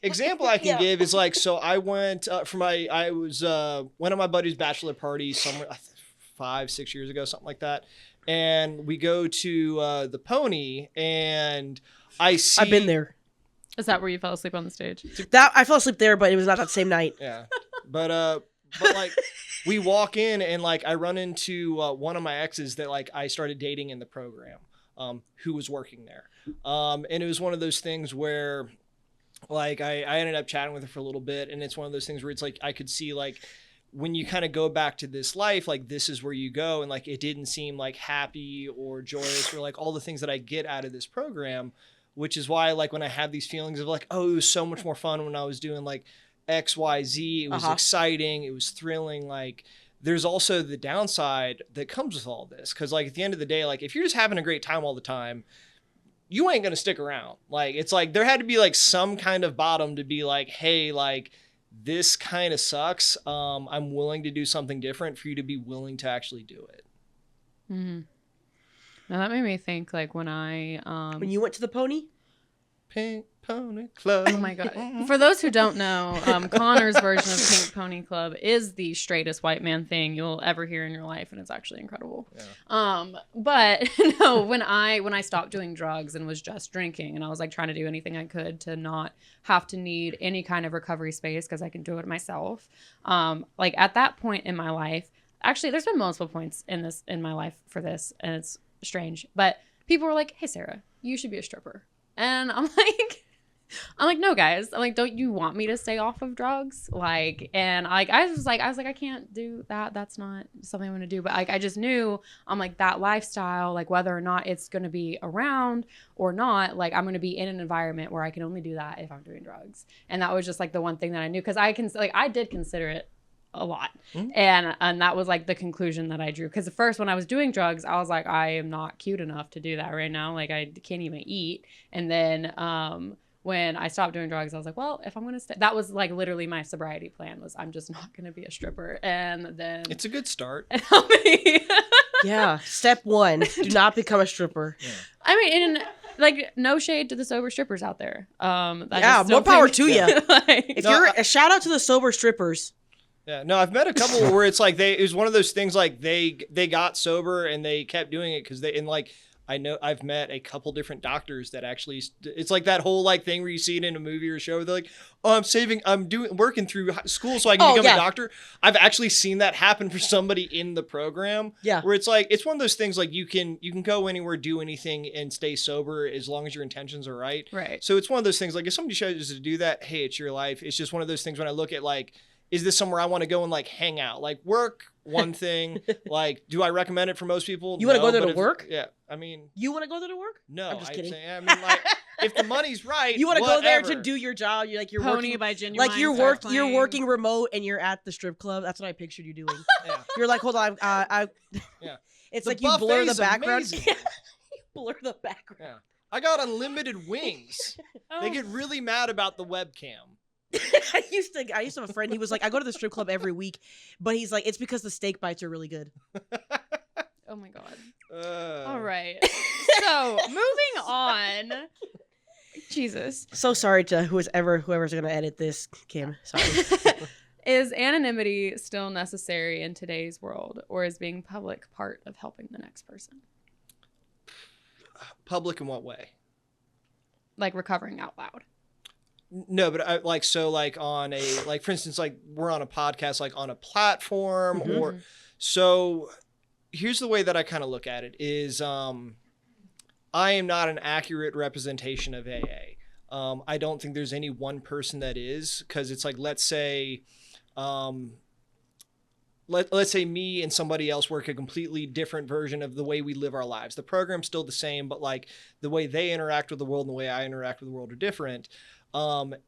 example I can give is like, so I went went on my buddy's bachelor party somewhere 5-6 years ago, something like that. And we go to the Pony and I've been there. Is that where you fell asleep on the stage? That I fell asleep there, but it was not that same night. Yeah, but like we walk in and like I run into one of my exes that like I started dating in the program, who was working there, and it was one of those things where like I ended up chatting with her for a little bit, and it's one of those things where it's like I could see like when you kind of go back to this life, like this is where you go, and like it didn't seem like happy or joyous or like all the things that I get out of this program. Which is why, like, when I have these feelings of like, oh, it was so much more fun when I was doing like X, Y, Z. It was exciting. It was thrilling. Like, there's also the downside that comes with all this. Because, like, at the end of the day, like, if you're just having a great time all the time, you ain't going to stick around. Like, it's like there had to be like some kind of bottom to be like, hey, like, this kind of sucks. I'm willing to do something different for you to be willing to actually do it. Mm-hmm. Now that made me think, like, when I... when you went to the Pony? Pink Pony Club. Oh, my God. For those who don't know, Connor's version of Pink Pony Club is the straightest white man thing you'll ever hear in your life, and it's actually incredible. Yeah. But, no, when I stopped doing drugs and was just drinking, and I was, like, trying to do anything I could to not have to need any kind of recovery space because I can do it myself, like, at that point in my life... Actually, there's been multiple points in my life for this, and it's strange, but people were like, hey Sarah, you should be a stripper. And I'm like, no guys, I'm like, don't you want me to stay off of drugs? Like, and like I was like I can't do that, that's not something I'm gonna do. But like I just knew, I'm like, that lifestyle, like whether or not it's gonna be around or not, like I'm gonna be in an environment where I can only do that if I'm doing drugs. And that was just like the one thing that I knew, because I did consider it a lot. Mm-hmm. And that was like the conclusion that I drew, because at first when I was doing drugs I was like, I am not cute enough to do that right now, like I can't even eat. And then when I stopped doing drugs I was like, well, if I'm gonna that was like literally my sobriety plan, was I'm just not gonna be a stripper. And then it's a good start. Yeah, step 1, do not become a stripper. Yeah. I mean, and like, no shade to the sober strippers out there, more power to you. Like, a shout out to the sober strippers. Yeah, no, I've met a couple where it's like it was one of those things like they got sober and they kept doing it because I know I've met a couple different doctors that actually, it's like that whole like thing where you see it in a movie or show. They're like, oh, I'm working through school so I can become a doctor. I've actually seen that happen for somebody in the program. Yeah, where it's like, it's one of those things like you can go anywhere, do anything, and stay sober as long as your intentions are right. Right. So it's one of those things like if somebody chooses to do that, hey, it's your life. It's just one of those things when I look at like, is this somewhere I want to go and like hang out? Like work, one thing. Like, do I recommend it for most people? You want to go there to work? Yeah, I mean, you want to go there to work? No, I'm just kidding. I mean, like, if the money's right, you want to go there to do your job. You're Pony working, by Genuine. Like you're working remote and you're at the strip club. That's what I pictured you doing. Yeah. You're like, hold on, yeah. It's the like you blur the background. You blur the background. Yeah. I got unlimited wings. They get really mad about the webcam. I used to have a friend. He was like, I go to the strip club every week, but he's like, it's because the steak bites are really good. Oh my God. All right. So moving on. Jesus. So sorry to whoever's gonna edit this, Kim. Sorry. Is anonymity still necessary in today's world, or is being public part of helping the next person? Public in what way? Like recovering out loud. No, but I like, so like on a, like, for instance, like we're on a podcast, like on a platform or so here's the way that I kind of look at it is, I am not an accurate representation of AA. I don't think there's any one person that is, because it's like, let's say, let's say me and somebody else work a completely different version of the way we live our lives. The program's still the same, but like the way they interact with the world and the way I interact with the world are different.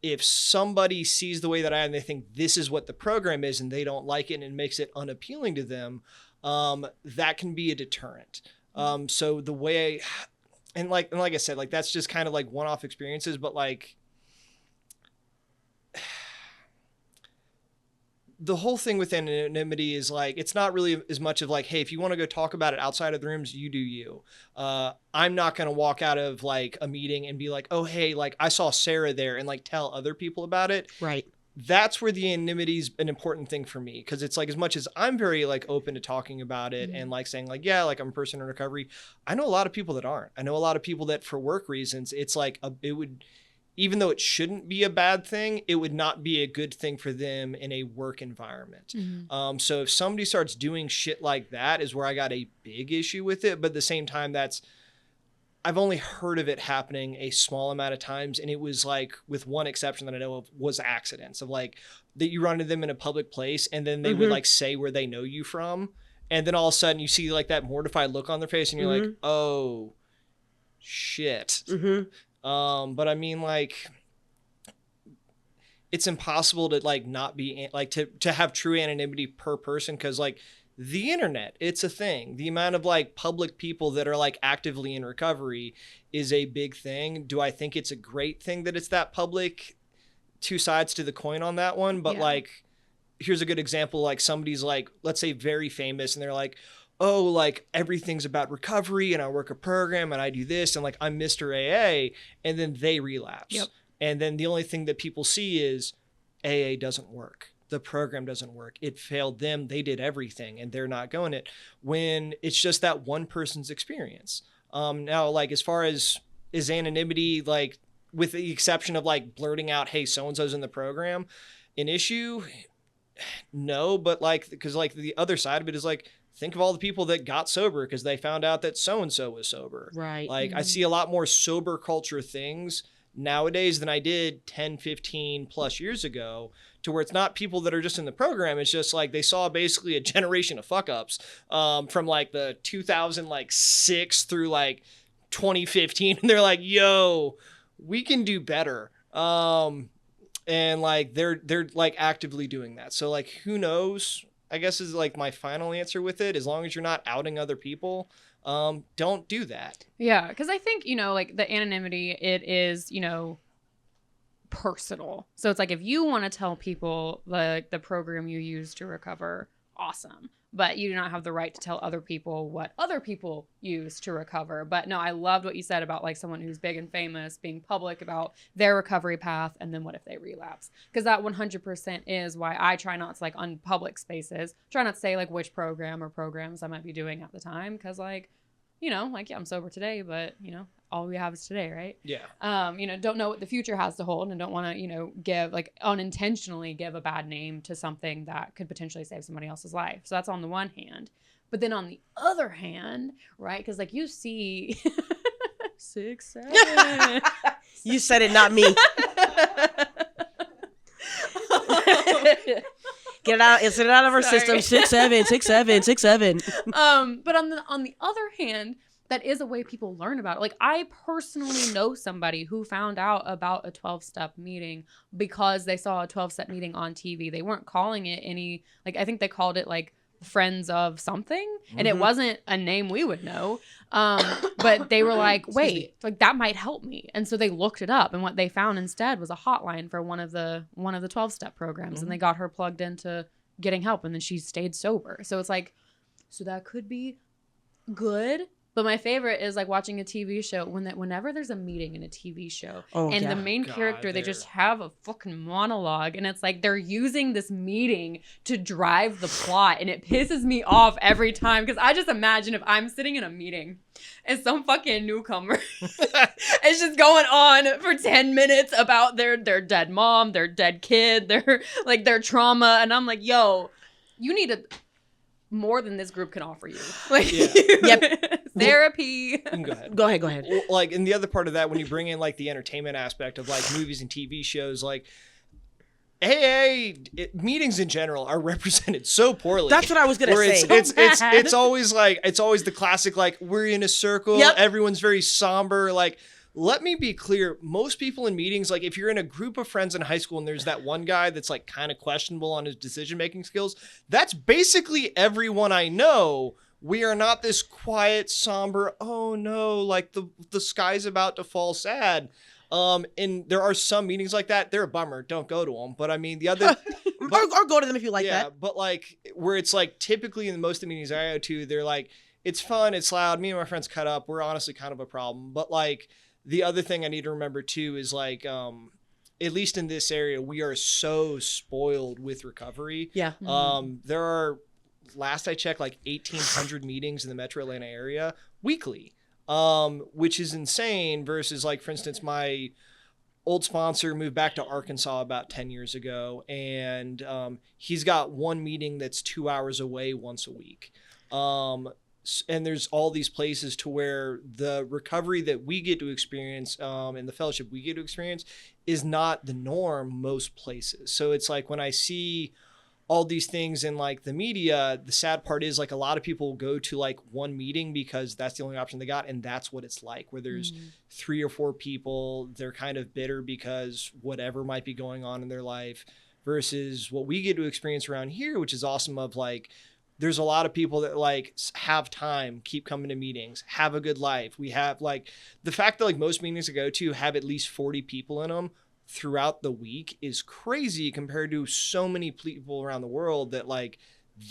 If somebody sees the way that I am and they think this is what the program is and they don't like it and it makes it unappealing to them, that can be a deterrent. So the way, and like I said, like that's just kind of like one-off experiences, but like the whole thing with anonymity is like, it's not really as much of like, hey, if you want to go talk about it outside of the rooms, you do you. I'm not going to walk out of like a meeting and be like, oh, hey, like I saw Sarah there, and like tell other people about it. Right. That's where the anonymity is an important thing for me. Cause it's like, as much as I'm very like open to talking about it and like saying like, yeah, like I'm a person in recovery, I know a lot of people that aren't. I know a lot of people that for work reasons, it's like it would, even though it shouldn't be a bad thing, it would not be a good thing for them in a work environment. So if somebody starts doing shit like that is where I got a big issue with it. But at the same time, I've only heard of it happening a small amount of times. And it was like, with one exception that I know of, was accidents of like that you run into them in a public place and then they would like say where they know you from. And then all of a sudden you see like that mortified look on their face and you're like, oh shit. But I mean, like, it's impossible to like not be like to have true anonymity per person, because like the internet, it's a thing. The amount of like public people that are like actively in recovery is a big thing. Do I think it's a great thing that it's that public? Two sides to the coin on that one. But like, here's a good example. Like somebody's like, let's say very famous, and they're like, oh, like everything's about recovery and I work a program and I do this and like I'm Mr. AA, and then they relapse. And then the only thing that people see is AA doesn't work. The program doesn't work. It failed them. They did everything and they're not going it, when it's just that one person's experience. Now, like as far as is anonymity, like with the exception of like blurting out, hey, so-and-so's in the program, an issue? No, but like, because like the other side of it is like, think of all the people that got sober because they found out that so-and-so was sober. Right. Like I see a lot more sober culture things nowadays than I did 10, 15 plus years ago, to where it's not people that are just in the program. It's just like they saw basically a generation of fuck ups from like the 2006 through like 2015. And they're like, yo, we can do better. And like, they're like actively doing that. So like, who knows, I guess is like my final answer with it. As long as you're not outing other people, don't do that. Yeah. Cause I think, you know, like the anonymity, it is, you know, personal. So it's like, if you want to tell people like the program you use to recover, awesome. But you do not have the right to tell other people what other people use to recover. But no, I loved what you said about like someone who's big and famous being public about their recovery path. And then what if they relapse? Because that 100% is why I try not to, like, on public spaces, try not to say like which program or programs I might be doing at the time. Because like, you know, like, yeah, I'm sober today, but you know, all we have is today, right? Yeah. You know, don't know what the future has to hold, and don't want to, you know, give like unintentionally give a bad name to something that could potentially save somebody else's life. So that's on the one hand. But then on the other hand, right? Because like you see 6, 7. You said it, not me. Get it out. It's it out of our system. 6, 7, 6, 7, 6, 7. But on the other hand, that is a way people learn about it. Like, I personally know somebody who found out about a 12-step meeting because they saw a 12-step meeting on TV. They weren't calling it any, like, I think they called it like Friends of something, and it wasn't a name we would know. But they were like, wait, like that might help me. And so they looked it up, and what they found instead was a hotline for one of the 12-step programs, and they got her plugged into getting help, and then she stayed sober. So it's like, so that could be good But my favorite is like watching a TV show whenever there's a meeting in a TV show and the main character, they just have a fucking monologue and it's like they're using this meeting to drive the plot and it pisses me off every time because I just imagine if I'm sitting in a meeting and some fucking newcomer is just going on for 10 minutes about their dead mom, their dead kid, their trauma, and I'm like, yo, you need more than this group can offer you. Like, Yep. Therapy. Go ahead. Go ahead. Well, like, and the other part of that, when you bring in like the entertainment aspect of like movies and TV shows, like meetings in general are represented so poorly. That's what I was gonna say. It's always the classic, like, we're in a circle, everyone's very somber. Like, let me be clear, most people in meetings, like if you're in a group of friends in high school and there's that one guy that's like kind of questionable on his decision-making skills, that's basically everyone I know. We are not this quiet, somber, oh no, like the sky's about to fall sad. And there are some meetings like that. They're a bummer. Don't go to them. But I mean, the other... or go to them if you like that. Yeah, but like where it's like typically in most of the meetings I go to, they're like, it's fun, it's loud. Me and my friends cut up. We're honestly kind of a problem. But like the other thing I need to remember too is like, at least in this area, we are so spoiled with recovery. Yeah. There are, last I checked, like 1,800 meetings in the Metro Atlanta area weekly. Which is insane versus like, for instance, my old sponsor moved back to Arkansas about 10 years ago. And, he's got one meeting that's 2 hours away once a week. And there's all these places to where the recovery that we get to experience, and the fellowship we get to experience is not the norm most places. So it's like when I see all these things in like the media, the sad part is like a lot of people go to like one meeting because that's the only option they got. And that's what it's like, where there's 3 or 4 people, they're kind of bitter because whatever might be going on in their life, versus what we get to experience around here, which is awesome, of like, there's a lot of people that like have time, keep coming to meetings, have a good life. We have like the fact that like most meetings I go to have at least 40 people in them throughout the week is crazy compared to so many people around the world that like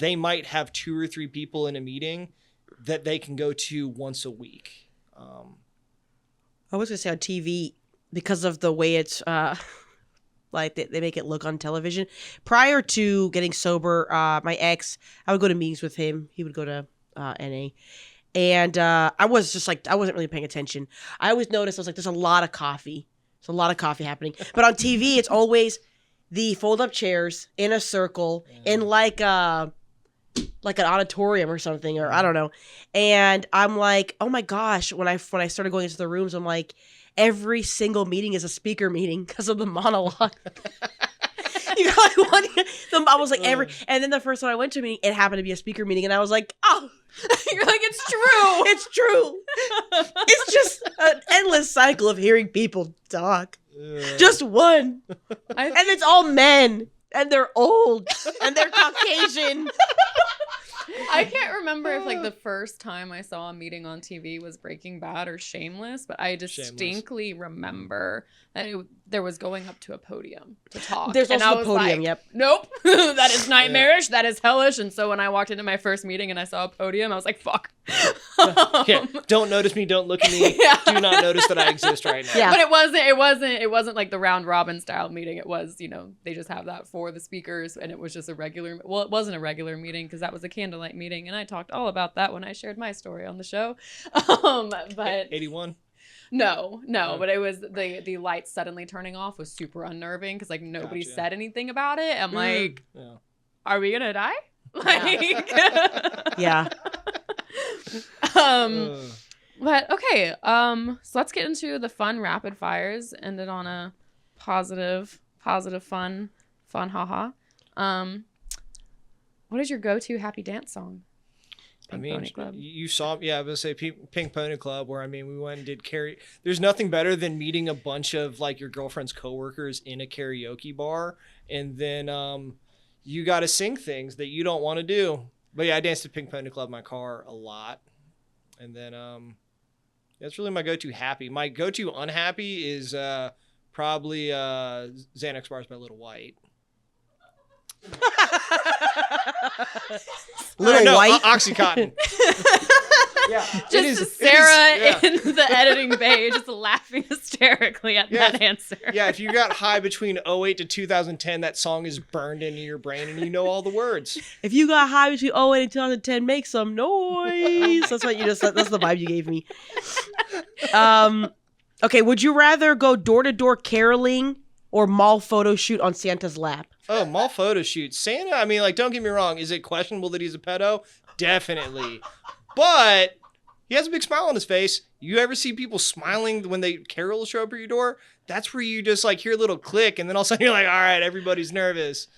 they might have 2 or 3 people in a meeting that they can go to once a week. I was gonna say on TV, because of the way it's like they make it look on television. Prior to getting sober, my ex, I would go to meetings with him. He would go to NA. And I was just like, I wasn't really paying attention. I always noticed, I was like, there's a lot of coffee. There's a lot of coffee happening. But on TV, it's always the fold-up chairs in a circle in like an auditorium or something, or I don't know. And I'm like, oh my gosh, when I started going into the rooms, I'm like, every single meeting is a speaker meeting because of the monologue. You know, I was like, and then the first one I went to a meeting, it happened to be a speaker meeting, and I was like, oh, You're like, it's true. it's true. It's just an endless cycle of hearing people talk. Just one. And it's all men, and they're old, and they're Caucasian. I can't remember if like the first time I saw a meeting on TV was Breaking Bad or Shameless, but I distinctly remember that there was going up to a podium to talk. There's and also I a was podium, like, yep. Nope, that is nightmarish. That is hellish. And so when I walked into my first meeting and I saw a podium, I was like, fuck. Yeah, don't notice me, don't look at me. Do not notice that I exist right now. Yeah. But it wasn't like the round robin style meeting. It was, they just have that for the speakers, and it was just it wasn't a regular meeting because that was a candlelight meeting, and I talked all about that when I shared my story on the show. But 81. No, but it was the lights suddenly turning off was super unnerving because like nobody said anything about it. I'm like, are we gonna die? Like, yeah. But okay, so let's get into the fun rapid fires. Ended on a positive, fun, haha. What is your go-to happy dance song? Pink Pony Club. You saw, I was gonna say Pink Pony Club, where we went and did There's nothing better than meeting a bunch of like your girlfriend's coworkers in a karaoke bar, and then you got to sing things that you don't want to do. But yeah, I danced to Pink Pony Club in my car a lot, and then that's really my go-to happy. My go-to unhappy is probably Xanax Bars by Little White. Little White? Oxycontin. Just It is- Sarah it is- in the editing bay just laughing hysterically at that answer. Yeah, if you got high between 08 to 2010, that song is burned into your brain and you know all the words. If you got high between 08 and 2010, make some noise. That's what you just. That's the vibe you gave me. Okay. Would you rather go door to door caroling or mall photo shoot on Santa's lap? Oh, mall photo shoot. Santa, I mean, like, don't get me wrong. Is it questionable that he's a pedo? Definitely. But he has a big smile on his face. You ever see people smiling when they carol show up at your door? That's where you just, like, hear a little click, and then all of a sudden you're like, all right, everybody's nervous.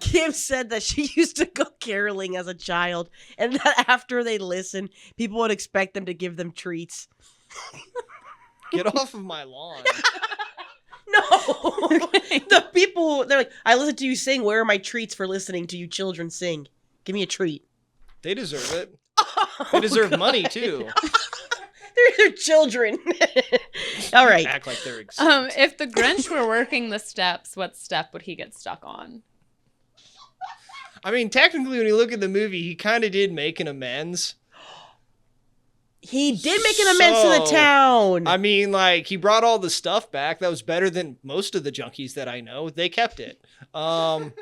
Kim said that she used to go caroling as a child, and that after they listen, people would expect them to give them treats. Get off of my lawn. No. The people, they're like, I listen to you sing. Where are my treats for listening to you children sing? Give me a treat. They deserve it. They deserve money, too. They're children. All right. Act like they're If the Grinch were working the steps, what step would he get stuck on? I mean, technically, when you look at the movie, he kind of did make an amends. He did make an amends to the So, town. I mean, like, he brought all the stuff back. That was better than most of the junkies that I know. They kept it. Or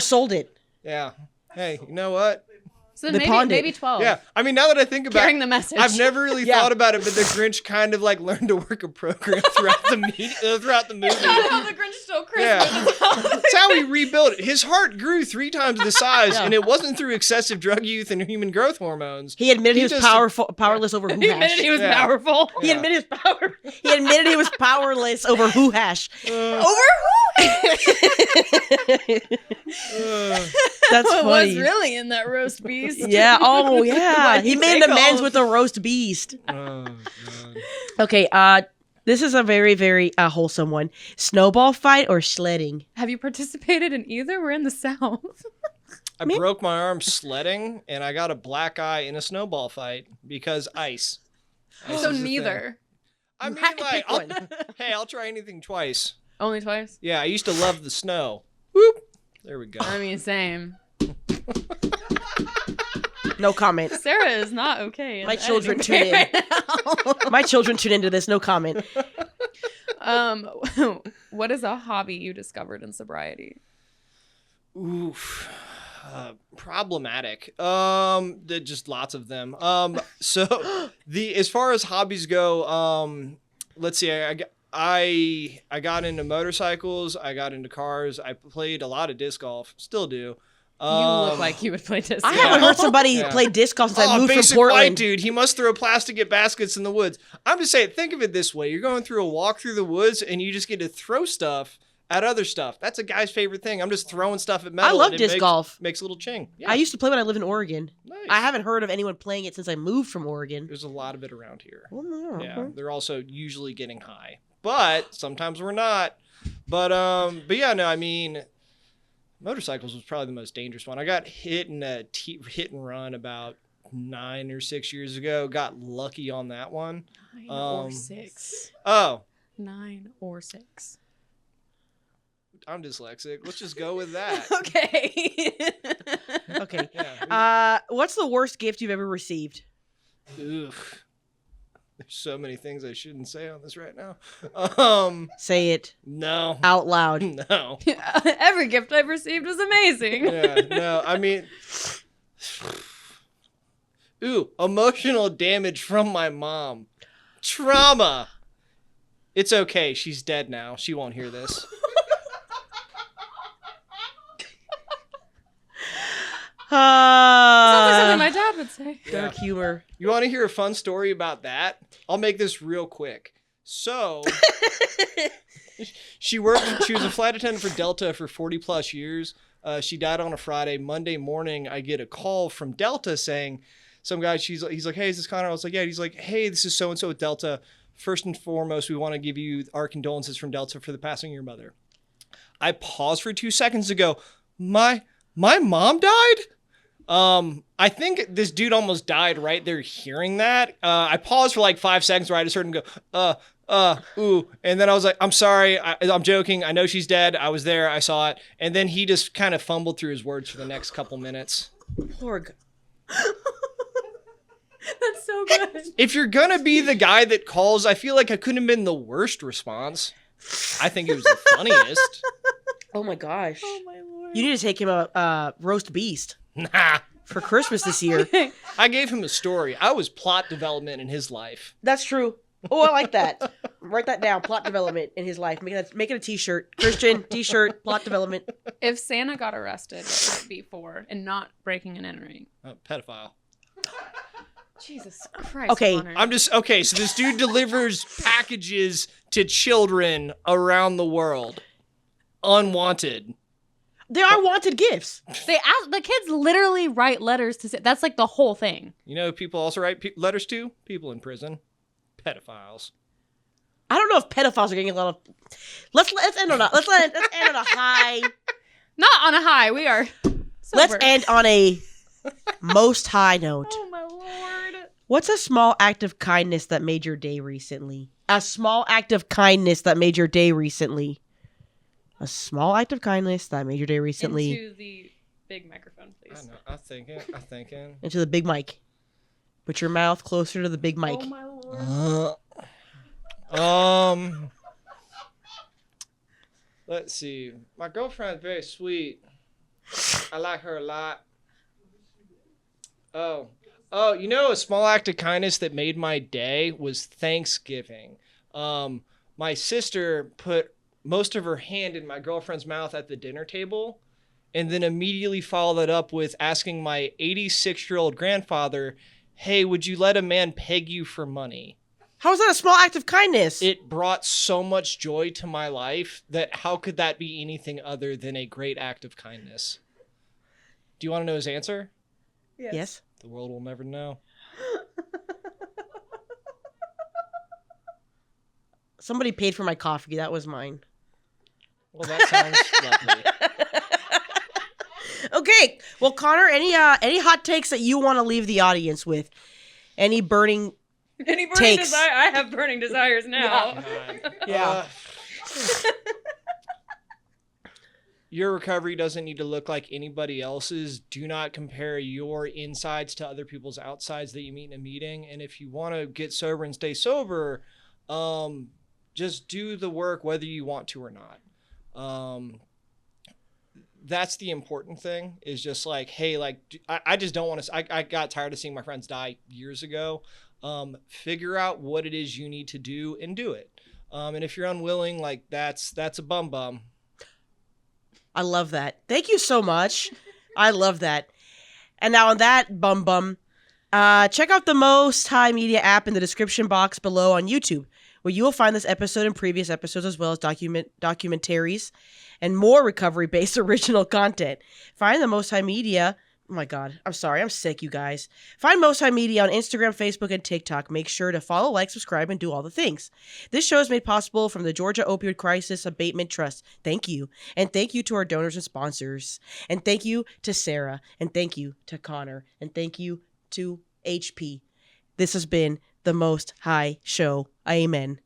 sold it. Yeah. Hey, you know what? So They maybe pawned it. maybe 12. Yeah. I mean, now that I think about Carrying it, the message. I've never really Yeah. thought about it, but the Grinch kind of like learned to work a program throughout the movie. The Grinch stole Christmas. Yeah. That's how he rebuilt it. His heart grew 3 times the size, Yeah. and it wasn't through excessive drug use and human growth hormones. He admitted he was just- powerless over Who He Hash. admitted he was Yeah. powerful. He Yeah. admitted he admitted he was powerless over Who Hash. Uh, That's What funny. was really in that roast beast? Yeah. Oh, yeah. Why'd He you made an take amends all with the roast beast. oh, God. Okay. This is a very, very wholesome one. Snowball fight or sledding? Have you participated in either? We're in the South. I broke my arm sledding, and I got a black eye in a snowball fight because ice. Ice So is a thing. neither. I mean, Pick like, one. I'll try anything twice. Only twice? Yeah, I used to love the snow. Whoop. There we go. I mean, same. No comment. Sarah is not okay. My the children editing tune bay in. right now. My children tune into this. No comment. What is a hobby you discovered in sobriety? Oof. Problematic. Just lots of them. So as far as hobbies go, let's see. I got into motorcycles. I got into cars. I played a lot of disc golf. Still do. You look like you would play disc I golf. haven't heard somebody Yeah. play disc golf since I moved from basic white Portland. dude. He must throw plastic at baskets in the woods. I'm just saying, think of it this way. You're going through a walk through the woods and you just get to throw stuff at other stuff. That's a guy's favorite thing. I'm just throwing stuff at metal. I love and it disc golf. Makes a little ching. Yeah, I used to play when I lived in Oregon. nice. I haven't heard of anyone playing it since I moved from Oregon. There's a lot of it around here. Oh, Yeah, they're also usually getting high, but sometimes we're not. But yeah, no, I mean, motorcycles was probably the most dangerous one. I got hit in a hit and run about 9 or 6 years ago. Got lucky on that one. 9 or 6. Oh, 9 or 6. I'm dyslexic. Let's just go with that. Okay. Okay. Yeah. What's the worst gift you've ever received? Oof. There's so many things I shouldn't say on this right now. Say it No. out loud. No. Every gift I've received was amazing. Yeah, no, I mean, emotional damage from my mom. Trauma. It's okay. She's dead now. She won't hear this. Sounds like something my dad would say. Dark humor. You want to hear a fun story about that? I'll make this real quick. So, she was a flight attendant for Delta for 40 plus years. She died on a Friday. Monday morning, I get a call from Delta saying, some guy, he's like, hey, is this Connor? I was like, yeah. He's like, hey, this is so-and-so with Delta. First and foremost, we want to give you our condolences from Delta for the passing of your mother. I paused for 2 seconds to go, my mom died? I think this dude almost died right there hearing that. I paused for like 5 seconds where I just heard him go, ooh. And then I was like, I'm sorry. I'm joking. I know she's dead. I was there. I saw it. And then he just kind of fumbled through his words for the next couple minutes. Poor That's so good. If you're going to be the guy that calls, I feel like I couldn't have been the worst response. I think it was the funniest. Oh my gosh. Oh my lord. You need to take him a roast beast Nah. for Christmas this year. I gave him a story. I was plot development in his life. That's true. Oh, I like that. Write that down. Plot development in his life. Make it a t-shirt. Christian t-shirt, plot development. If Santa got arrested, what would it be for? And not breaking and entering. Pedophile. Jesus Christ. Okay. Connor. I'm just, okay, so this dude delivers packages to children around the world. Unwanted. There are wanted gifts. The kids literally write letters to say, that's like the whole thing. You know who people also write letters to? People in prison. Pedophiles. I don't know if pedophiles are getting a lot of. Let's end on a high. Not on a high. We are sober. Let's end on a most high note. Oh my lord. What's a small act of kindness that made your day recently? A small act of kindness that made your day recently. A small act of kindness that made your day recently. Into the big microphone, please. I know. I'm thinking. Into the big mic. Put your mouth closer to the big mic. Oh my lord. Let's see. My girlfriend's very sweet. I like her a lot. Oh, you know, a small act of kindness that made my day was Thanksgiving. My sister put most of her hand in my girlfriend's mouth at the dinner table, and then immediately followed it up with asking my 86-year-old grandfather, hey, would you let a man peg you for money? How is that a small act of kindness? It brought so much joy to my life that how could that be anything other than a great act of kindness? Do you want to know his answer? Yes. The world will never know. Somebody paid for my coffee. That was mine. Well, that sounds lovely. Okay. Well, Connor, any hot takes that you want to leave the audience with? Any burning Any burning takes? desire? I have burning desires now. God. Yeah. Your recovery doesn't need to look like anybody else's. Do not compare your insides to other people's outsides that you meet in a meeting. And if you want to get sober and stay sober, just do the work whether you want to or not. That's the important thing, is just like, hey, like, I just don't want to, I got tired of seeing my friends die years ago. Figure out what it is you need to do and do it. And if you're unwilling, like that's a bum. I love that. Thank you so much. I love that. And now on that bum, check out the Most High Media app in the description box below on YouTube, where you will find this episode and previous episodes, as well as documentaries and more recovery-based original content. Find the Most High Media. Oh my God. I'm sorry. I'm sick, you guys. Find Most High Media on Instagram, Facebook, and TikTok. Make sure to follow, like, subscribe, and do all the things. This show is made possible from the Georgia Opioid Crisis Abatement Trust. Thank you. And thank you to our donors and sponsors. And thank you to Sarah. And thank you to Connor. And thank you to HP. This has been the Most High Show. Amen.